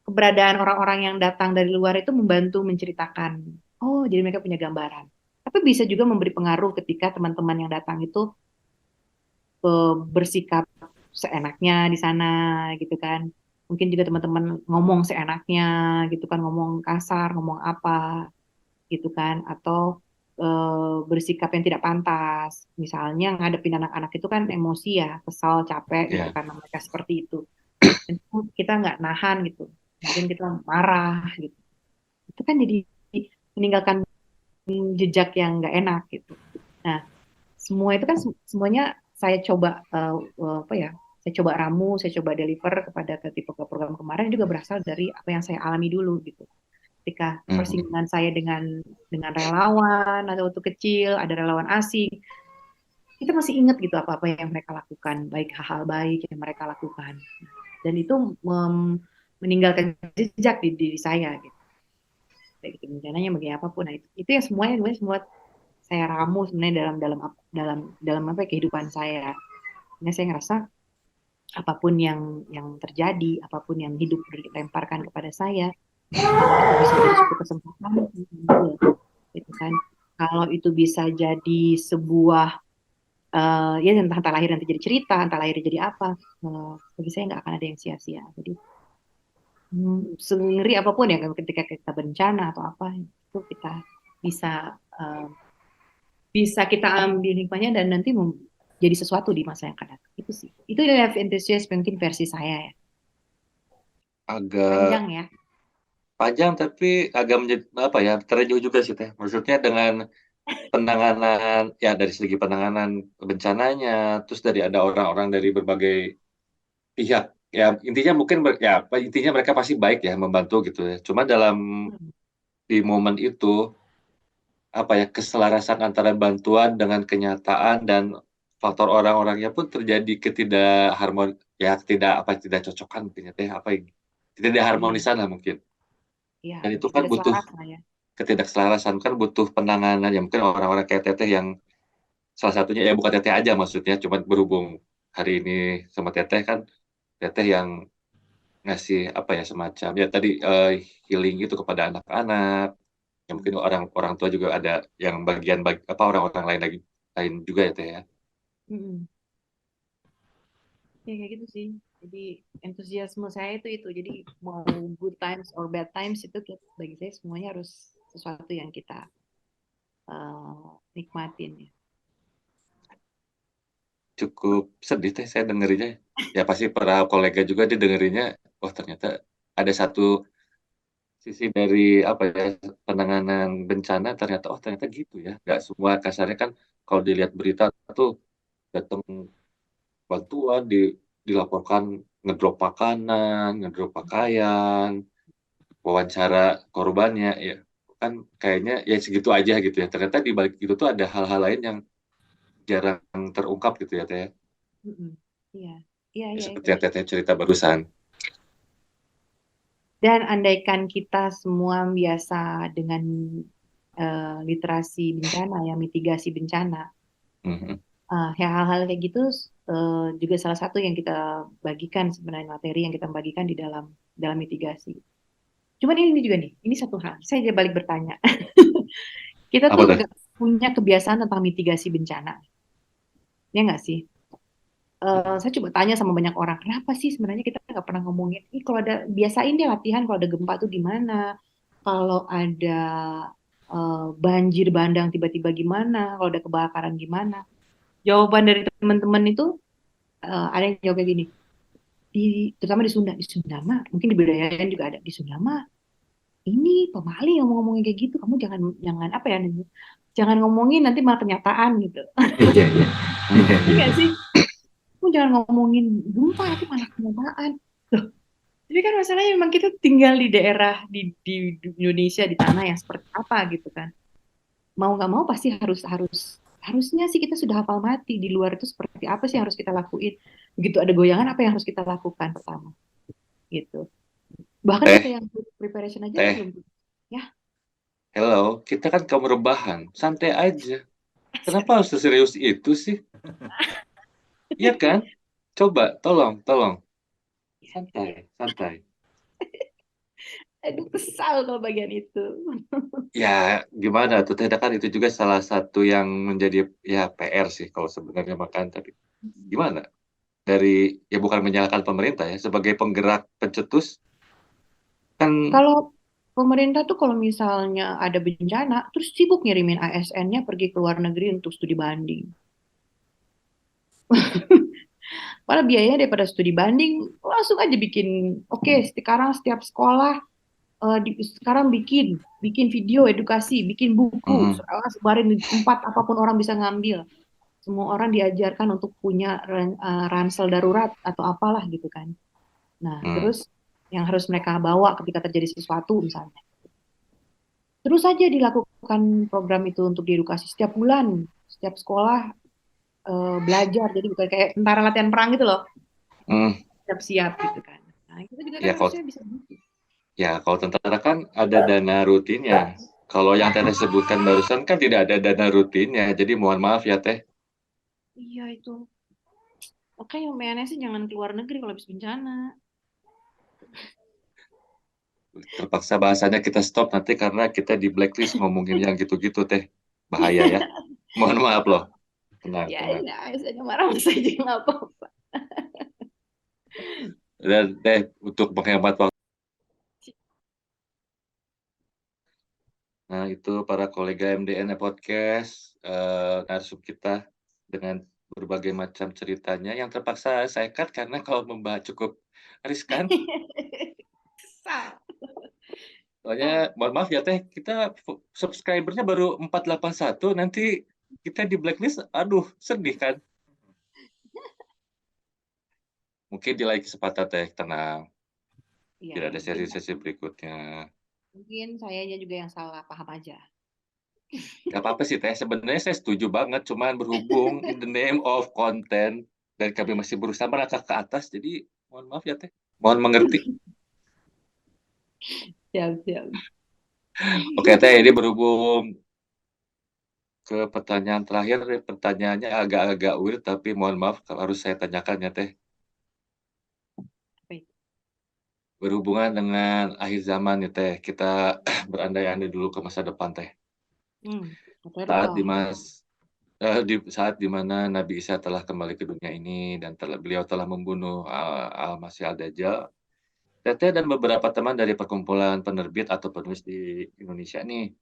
keberadaan orang-orang yang datang dari luar itu membantu menceritakan. Oh, jadi mereka punya gambaran. Tapi bisa juga memberi pengaruh ketika teman-teman yang datang itu bersikap seenaknya di sana gitu kan. Mungkin juga teman-teman ngomong seenaknya gitu kan, ngomong kasar, ngomong apa gitu kan, atau bersikap yang tidak pantas. Misalnya ngadepin anak-anak itu kan emosi ya, kesal, capek gitu Ya. karena mereka seperti itu. Dan kita nggak nahan gitu. Mungkin kita marah gitu. Itu kan jadi meninggalkan jejak yang nggak enak gitu. Nah, semua itu kan semuanya saya coba apa ya? Saya coba ramu, saya coba deliver kepada ke tipe ke program kemarin juga berasal dari apa yang saya alami dulu gitu. Ketika Mhm. persinggungan saya dengan relawan atau waktu kecil, ada relawan asing, kita masih ingat gitu apa-apa yang mereka lakukan, baik hal-hal baik yang mereka lakukan. Dan itu meninggalkan jejak di diri saya gitu. Baik itu bencananya bagi apapun. Nah, itu yang semuanya semua saya ramu sebenarnya dalam dalam dalam dalam apa ya, kehidupan saya. Sehingga saya ngerasa apapun yang terjadi, apapun yang hidup dilemparkan kepada saya, kalau itu bisa jadi suatu kesempatan, gitu kan. Kalau itu bisa jadi sebuah ya entah lahir nanti jadi cerita, entah lahir jadi apa, bagi saya nggak akan ada yang sia-sia. Jadi sengeri apapun ya ketika kita bencana atau apa itu kita bisa eh, bisa kita ambil hikmahnya dan nanti jadi sesuatu di masa yang akan datang. Itu sih. Itu life enthusiast mungkin versi saya ya. Agak Panjang ya. panjang tapi agak menjadi apa ya, terjauh juga sih Teh. Maksudnya dengan penanganan ya dari segi penanganan bencananya, terus dari ada orang-orang dari berbagai pihak. Ya intinya mungkin ya intinya mereka pasti baik ya membantu gitu ya. Cuma dalam Hmm. di momen itu apa ya keselarasan antara bantuan dengan kenyataan dan faktor orang-orangnya pun terjadi ya tidak cocokan mungkin ya Teh, apa ya, tidak Iya, harmonisan lah mungkin. iya, Dan itu betul. kan Tidak butuh selaras lah ya. ketidakselarasan kan butuh penanganan ya mungkin orang-orang kayak Teteh yang salah satunya ya bukan Teteh aja maksudnya cuma berhubung hari ini sama Teteh kan Teteh yang ngasih apa ya semacam ya tadi healing itu kepada anak-anak ya mungkin Hmm. orang-orang tua juga ada yang apa orang-orang lain lagi lain juga ya Teh ya. Mm-mm. Ya kayak gitu sih. Jadi entusiasme saya itu. Jadi mau good times or bad times itu bagi saya semuanya harus sesuatu yang kita nikmatin ya. Cukup sedih Teh saya dengerinnya ya pasti para kolega juga dia dengerinnya oh ternyata ada satu sisi dari apa ya penanganan bencana ternyata gitu ya nggak semua kasarnya kan kalau dilihat berita tuh datang bantuan dilaporkan ngedrop makanan ngedrop pakaian wawancara korbannya ya kan kayaknya ya segitu aja gitu ya ternyata di balik itu tuh ada hal-hal lain yang jarang terungkap gitu ya Teh Mm-mm. Iya, iya, ya, iya itu. seperti yang Teteh cerita barusan. Dan andaikan kita semua biasa dengan literasi bencana ya, mitigasi bencana, Mhm. hal-hal kayak gitu juga salah satu yang kita bagikan sebenarnya materi yang kita bagikan di dalam dalam mitigasi. Cuman ini juga nih, ini satu hal. Saya jadi balik bertanya, kita Apa tuh tuh? nggak punya kebiasaan tentang mitigasi bencana, ya nggak sih? Saya coba tanya sama banyak orang, kenapa sih sebenarnya kita nggak pernah ngomongin, ini kalau ada, biasain deh latihan kalau ada gempa tuh di mana, kalau ada banjir bandang tiba-tiba gimana, kalau ada kebakaran gimana. Jawaban dari teman-teman itu ada yang jawab kayak gini, terutama di Sunda mah, mungkin di budaya lain juga ada, di Sunda mah, ini pemaling ngomong-ngomongin kayak gitu, kamu jangan jangan apa ya, jangan ngomongin nanti malah kenyataan gitu. Iya, iya. Iya, Ini iya. nggak sih? Kamu jangan ngomongin gempa nanti malah kenyataan. Loh, tapi kan masalahnya memang kita tinggal di daerah di Indonesia di tanah yang seperti apa gitu kan. Mau nggak mau pasti harus harus harusnya sih kita sudah hafal mati di luar itu seperti apa sih yang harus kita lakuin. Begitu ada goyangan apa yang harus kita lakukan pertama gitu. Bahkan kita Teh, yang preparation aja Teh, belum ya. hello, kita kan kaum rebahan, santai aja. Kenapa harus serius itu sih? Iya kan? Coba, tolong. Santai, santai. Aduh, kesal kalau bagian itu. Ya, gimana tuh? Teh kan itu juga salah satu yang menjadi ya PR sih kalau sebenarnya makan. Tapi gimana? Dari ya bukan menyalahkan pemerintah ya, sebagai penggerak pencetus kan. Kalau pemerintah tuh kalau misalnya ada bencana, terus sibuk ngirimin ASN-nya pergi ke luar negeri untuk studi banding. Padahal biayanya daripada studi banding, langsung aja bikin, oke, sekarang setiap sekolah sekarang bikin video edukasi, bikin buku, Mhm, sebarin di tempat apapun orang bisa ngambil. Semua orang diajarkan untuk punya ransel darurat atau apalah gitu kan. Nah, mhm. terus yang harus mereka bawa ketika terjadi sesuatu misalnya. Terus saja dilakukan program itu untuk diedukasi setiap bulan, setiap sekolah belajar. Jadi bukan kayak tentara latihan perang gitu loh, Hmm, siap-siap gitu kan. Nah, kita juga kan ya harusnya bisa gitu. kalau tentara kan ada dana rutinnya. Kalau yang Teteh sebutkan barusan kan tidak ada dana rutinnya. Jadi mohon maaf ya Teh, Iya itu. Makanya PNS jangan keluar negeri kalau habis bencana. terpaksa bahasanya kita stop nanti karena kita di blacklist ngomongin yang gitu-gitu Teh. Bahaya ya. Mohon maaf loh. Tenang, Ya, tenang. ya, saya marah saja nggak apa-apa. Dan Teh, untuk menghemat waktu, nah itu para kolega MDN Podcast, narsum kita dengan berbagai macam ceritanya yang terpaksa saya cut karena kalau membahas cukup riskan. Kesal. Soalnya Kesal. mohon maaf ya Teh, kita subscribernya baru 481, nanti kita di blacklist, aduh sedih kan. Mungkin di lain kesempatan Teh, tenang. Iya, Tidak ya, ada sesi-sesi berikutnya. mungkin sayanya juga yang salah paham aja. Gak apa-apa sih Teh, sebenarnya saya setuju banget, cuman berhubung in the name of content, dan kami masih berusaha melangkah ke atas, jadi mohon maaf ya Teh. Mohon mengerti. Siap, siap. Oke Teh, ini berhubung ke pertanyaan terakhir, pertanyaannya agak-agak weird, tapi mohon maaf kalau harus saya tanyakan ya Teh. Apa itu? Berhubungan dengan akhir zaman nih Teh, kita berandai-andai dulu ke masa depan Teh. Katanya Saat di doa. mas di saat di mana Nabi Isa telah kembali ke dunia ini dan beliau telah membunuh Al-Masih Al-Dajjal, Teteh dan beberapa teman dari perkumpulan penerbit atau penulis di Indonesia nih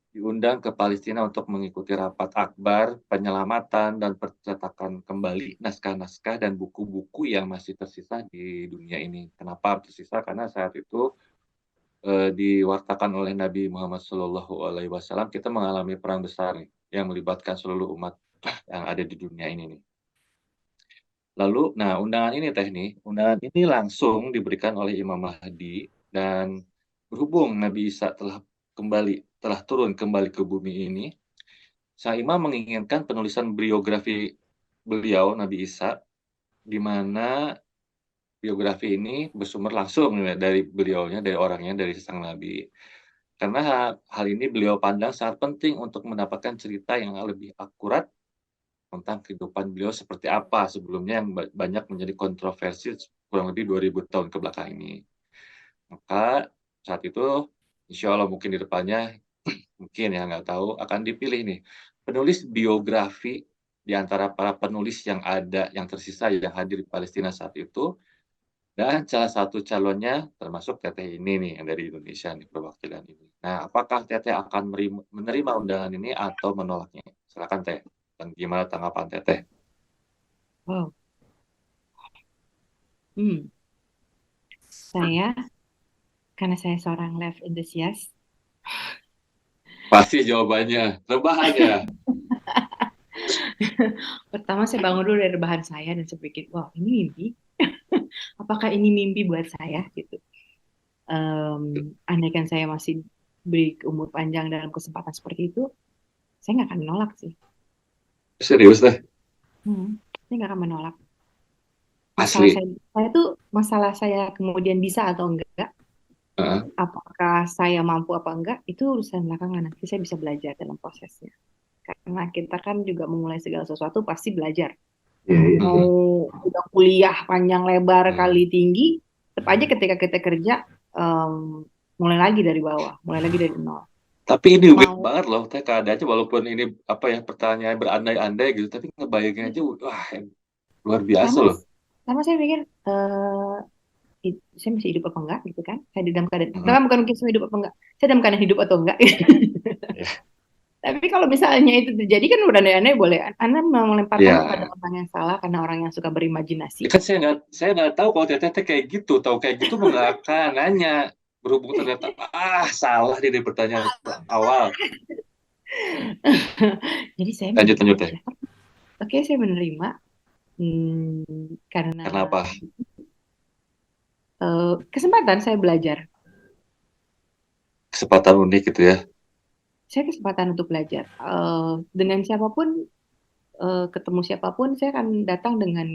diundang ke Palestina untuk mengikuti rapat akbar penyelamatan dan percetakan kembali naskah-naskah dan buku-buku yang masih tersisa di dunia ini. Kenapa tersisa? Karena saat itu diwartakan oleh Nabi Muhammad SAW, kita mengalami perang besar nih, yang melibatkan seluruh umat yang ada di dunia ini nih. Lalu, nah undangan ini Teh nih, undangan ini langsung diberikan oleh Imam Mahdi dan berhubung Nabi Isa telah turun kembali ke bumi ini, Sang Imam menginginkan penulisan biografi beliau Nabi Isa, di mana biografi ini bersumber langsung ya, dari beliaunya, dari orangnya, dari sang Nabi. Karena hal ini beliau pandang sangat penting untuk mendapatkan cerita yang lebih akurat tentang kehidupan beliau seperti apa sebelumnya yang banyak menjadi kontroversi kurang lebih 2000 tahun ke belakang ini. Maka saat itu insya Allah mungkin di depannya mungkin ya nggak tahu akan dipilih nih penulis biografi di antara para penulis yang ada yang tersisa yang hadir di Palestina saat itu, dan salah satu calonnya termasuk Teteh ini nih yang dari Indonesia nih perwakilan ini. Nah, apakah Teteh akan menerima undangan ini atau menolaknya? Silakan Teh. Dan gimana tanggapan Teteh? Wow. Hmm. Saya, karena saya seorang life enthusiast, Pasti jawabannya rebahan ya. pertama saya bangun dulu dari rebahan saya dan saya pikir, wow, ini mimpi. Apakah ini mimpi buat saya gitu? Andaikan saya masih beri umur panjang dalam kesempatan seperti itu, saya nggak akan menolak sih. Serius Teh? Saya nggak akan menolak. Masalah Asli. masalah saya kemudian bisa atau enggak, apakah saya mampu apa enggak, itu urusan belakangan. Nanti saya bisa belajar dalam prosesnya. Karena kita kan juga memulai segala sesuatu pasti belajar. Iya, iya. Mau udah kuliah panjang lebar kali tinggi, tetap aja ketika kita kerja, mulai lagi dari bawah, mulai lagi dari nol. Tapi ini weird Mau banget loh, teh keadaannya walaupun ini apa ya pertanyaan berandai-andai gitu, tapi ngebayangin aja, wah luar biasa sama loh. sama saya pikir saya masih hidup apa enggak gitu kan? Saya di dalam keadaan, Mm-mm. pertama bukan mungkin saya hidup apa enggak, saya dalam keadaan hidup atau enggak. Ya. Tapi kalau misalnya itu terjadi kan udah aneh-aneh boleh. Anda mau melemparkan kepada Ya, orang yang salah karena orang yang suka berimajinasi. kan saya nggak tahu kalau teteh kayak gitu, tahu kayak gitu mau nggak akan nanya. Berhubung ternyata salah di pertanyaan awal. Jadi saya Lanjut menerima lanjut teh. aja. Oke, saya menerima karena Karena apa? kesempatan saya belajar. Kesempatan unik gitu ya. Saya kesempatan untuk belajar. Dengan siapapun, ketemu siapapun, saya akan datang dengan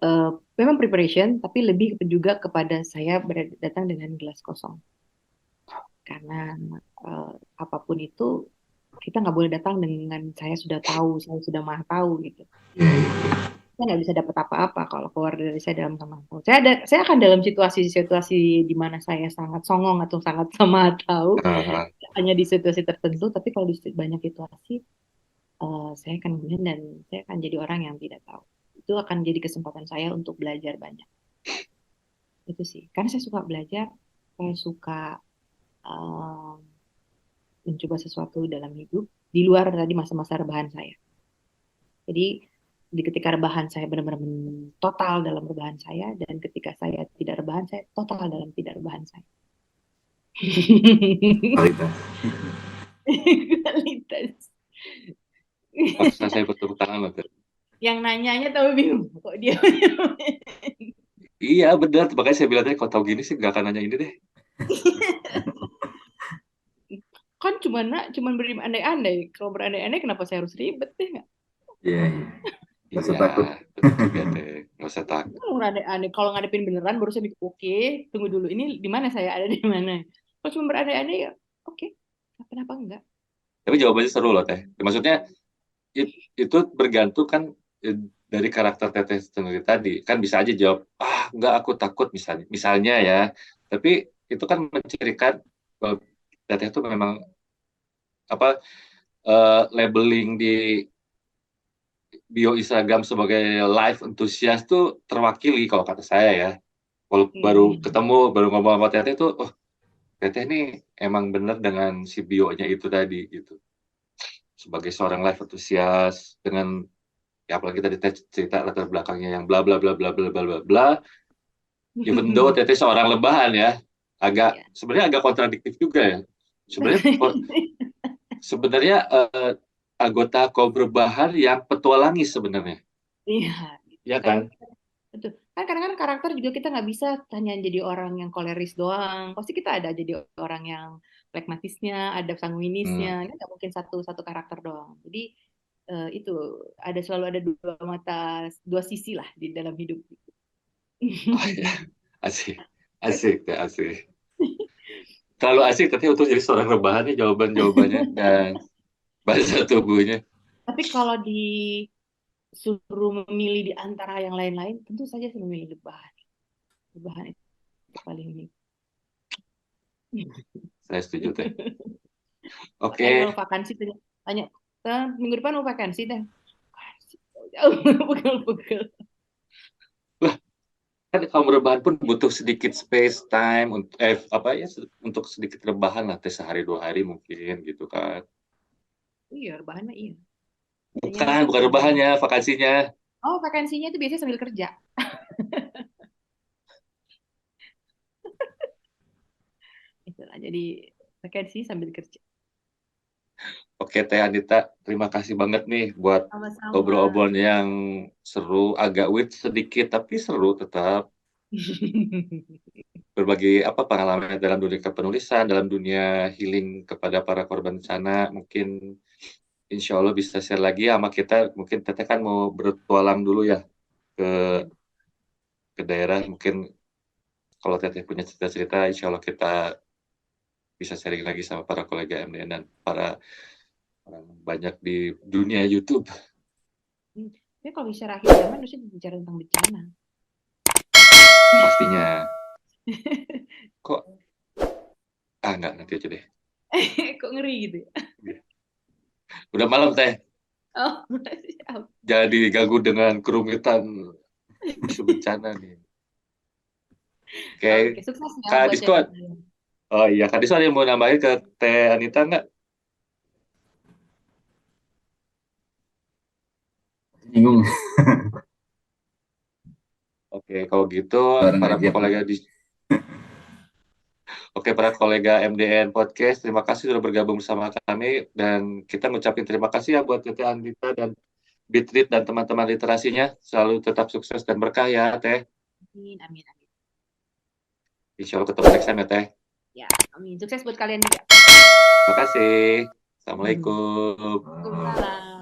eh, memang preparation, tapi lebih juga kepada saya datang dengan gelas kosong. Karena apapun itu kita nggak boleh datang dengan saya sudah tahu, saya sudah maha tahu gitu. Iya, iya. Saya nggak bisa dapat apa-apa kalau keluar dari saya dalam kemampuan. Saya akan dalam situasi-situasi di mana saya sangat songong atau sangat sama tahu, Ah, hanya di situasi tertentu. Tapi kalau di banyak situasi, saya akan kemudian dan saya akan jadi orang yang tidak tahu. Itu akan jadi kesempatan saya untuk belajar banyak. Itu sih. Karena saya suka belajar, saya suka eh, mencoba sesuatu dalam hidup di luar tadi masa-masa rebahan saya. Jadi di ketika rebahan saya benar-benar total dalam rebahan saya dan ketika saya tidak rebahan saya total dalam tidak rebahan saya. Kualitas. Kualitas. Paksa saya bertepuk tangan loh teh. Yang nanyanya tahu bingung kok dia. Iya benar, makanya saya bilang tadi kalau tahu gini sih nggak akan nanya ini deh. Kan cuman berandai-andai. Kalau berandai-andai kenapa saya harus ribet deh nggak? Iya, iya. Nggak usah Iya, takut. betul juga teh. Nggak usah takut. Kalau berandai-andai, kalau ngadepin beneran baru saya mikir, oke, tunggu dulu. Ini di mana saya ada di mana? Kalau cuma berandai-andai ya, oke, kenapa enggak? Tapi jawabannya seru loh teh. Maksudnya itu bergantung kan eh, dari karakter teteh sendiri tadi. Kan bisa aja jawab, enggak aku takut misalnya ya. Tapi itu kan mencirikan bahwa teteh itu memang apa labeling di bio Instagram sebagai live enthusiast tuh terwakili kalau kata saya ya. Kalau baru ketemu, baru ngomong sama teteh tuh, oh teteh ini emang bener dengan si bio-nya itu tadi gitu. Sebagai seorang live enthusiast dengan ya apalagi tadi cerita latar belakangnya yang bla bla bla bla bla bla bla bla. Even though teteh seorang lebahan ya, Iya. sebenarnya agak kontradiktif juga ya. Sebenarnya anggota kaum berbahan yang petualangi sebenarnya, Iya, ya kan kan? betul. Kan kadang-kadang karakter juga kita nggak bisa hanya jadi orang yang koleris doang. Pasti kita ada jadi orang yang pragmatisnya, ada sanguinisnya. Hmm. Ini nggak mungkin satu satu karakter doang. Jadi itu selalu ada dua mata, dua sisi lah di dalam hidup. Oh ya, asik, asik, teh, asik. Terlalu asik tapi untuk jadi seorang rebahan nih jawaban-jawabannya dan bahasa tubuhnya. Tapi kalau disuruh memilih di antara yang lain-lain, tentu saja saya memilih lebahan. Lebahan itu paling unik. Saya setuju teh. Makanya Oke, kalau vakansi tanya, minggu depan mau vakansi deh. Vakansi, jauh, pegel-pegel. lah kan kaum rebahan pun butuh sedikit space time untuk apa ya untuk sedikit rebahan lah teh sehari 2 hari mungkin gitu kan. Iya, rebahan mah iya. Biasanya Bukan, nanti bukan rebahannya, vakansinya. oh vakansinya itu biasanya sambil kerja. Itulah, jadi vakansi sambil kerja. Oke, Teh Anita, terima kasih banget nih buat Sama-sama. ngobrol-ngobrol yang seru, agak weird sedikit, tapi seru tetap. Berbagi apa pengalaman dalam dunia kepenulisan, dalam dunia healing kepada para korban bencana. Mungkin insya Allah bisa share lagi sama kita. Mungkin Teteh kan mau bertualang dulu ya ke ke daerah. Mungkin kalau Teteh punya cerita-cerita, insya Allah kita bisa sharing lagi sama para kolega MDN dan para Orang banyak di dunia YouTube Tapi kalau bicara akhir zaman, harusnya bicara tentang bencana. pastinya. Kok enggak nanti aja deh. Kok ngeri gitu ya? Udah malam teh, Oh, siap. jangan diganggu dengan kerumitan isu bencana nih. Oke, Oke, sukses ya Kak buat Diskon. channel. Oh iya, Kak Diskon ada yang mau nambahin ke Teh Anita nggak? Bingung. Oke, kalau gitu Bareng para aja. kolega di Oke, para kolega MDN Podcast, terima kasih sudah bergabung bersama kami dan kita ngucapin terima kasih ya buat Teh Anita dan Bitrit dan teman-teman literasinya. Selalu tetap sukses dan berkah ya, Teh. Amin, amin, amin. Insya Allah ketemu next time ya, Teh. Ya, amin. Sukses buat kalian juga. Terima kasih. Assalamualaikum. Waalaikumsalam.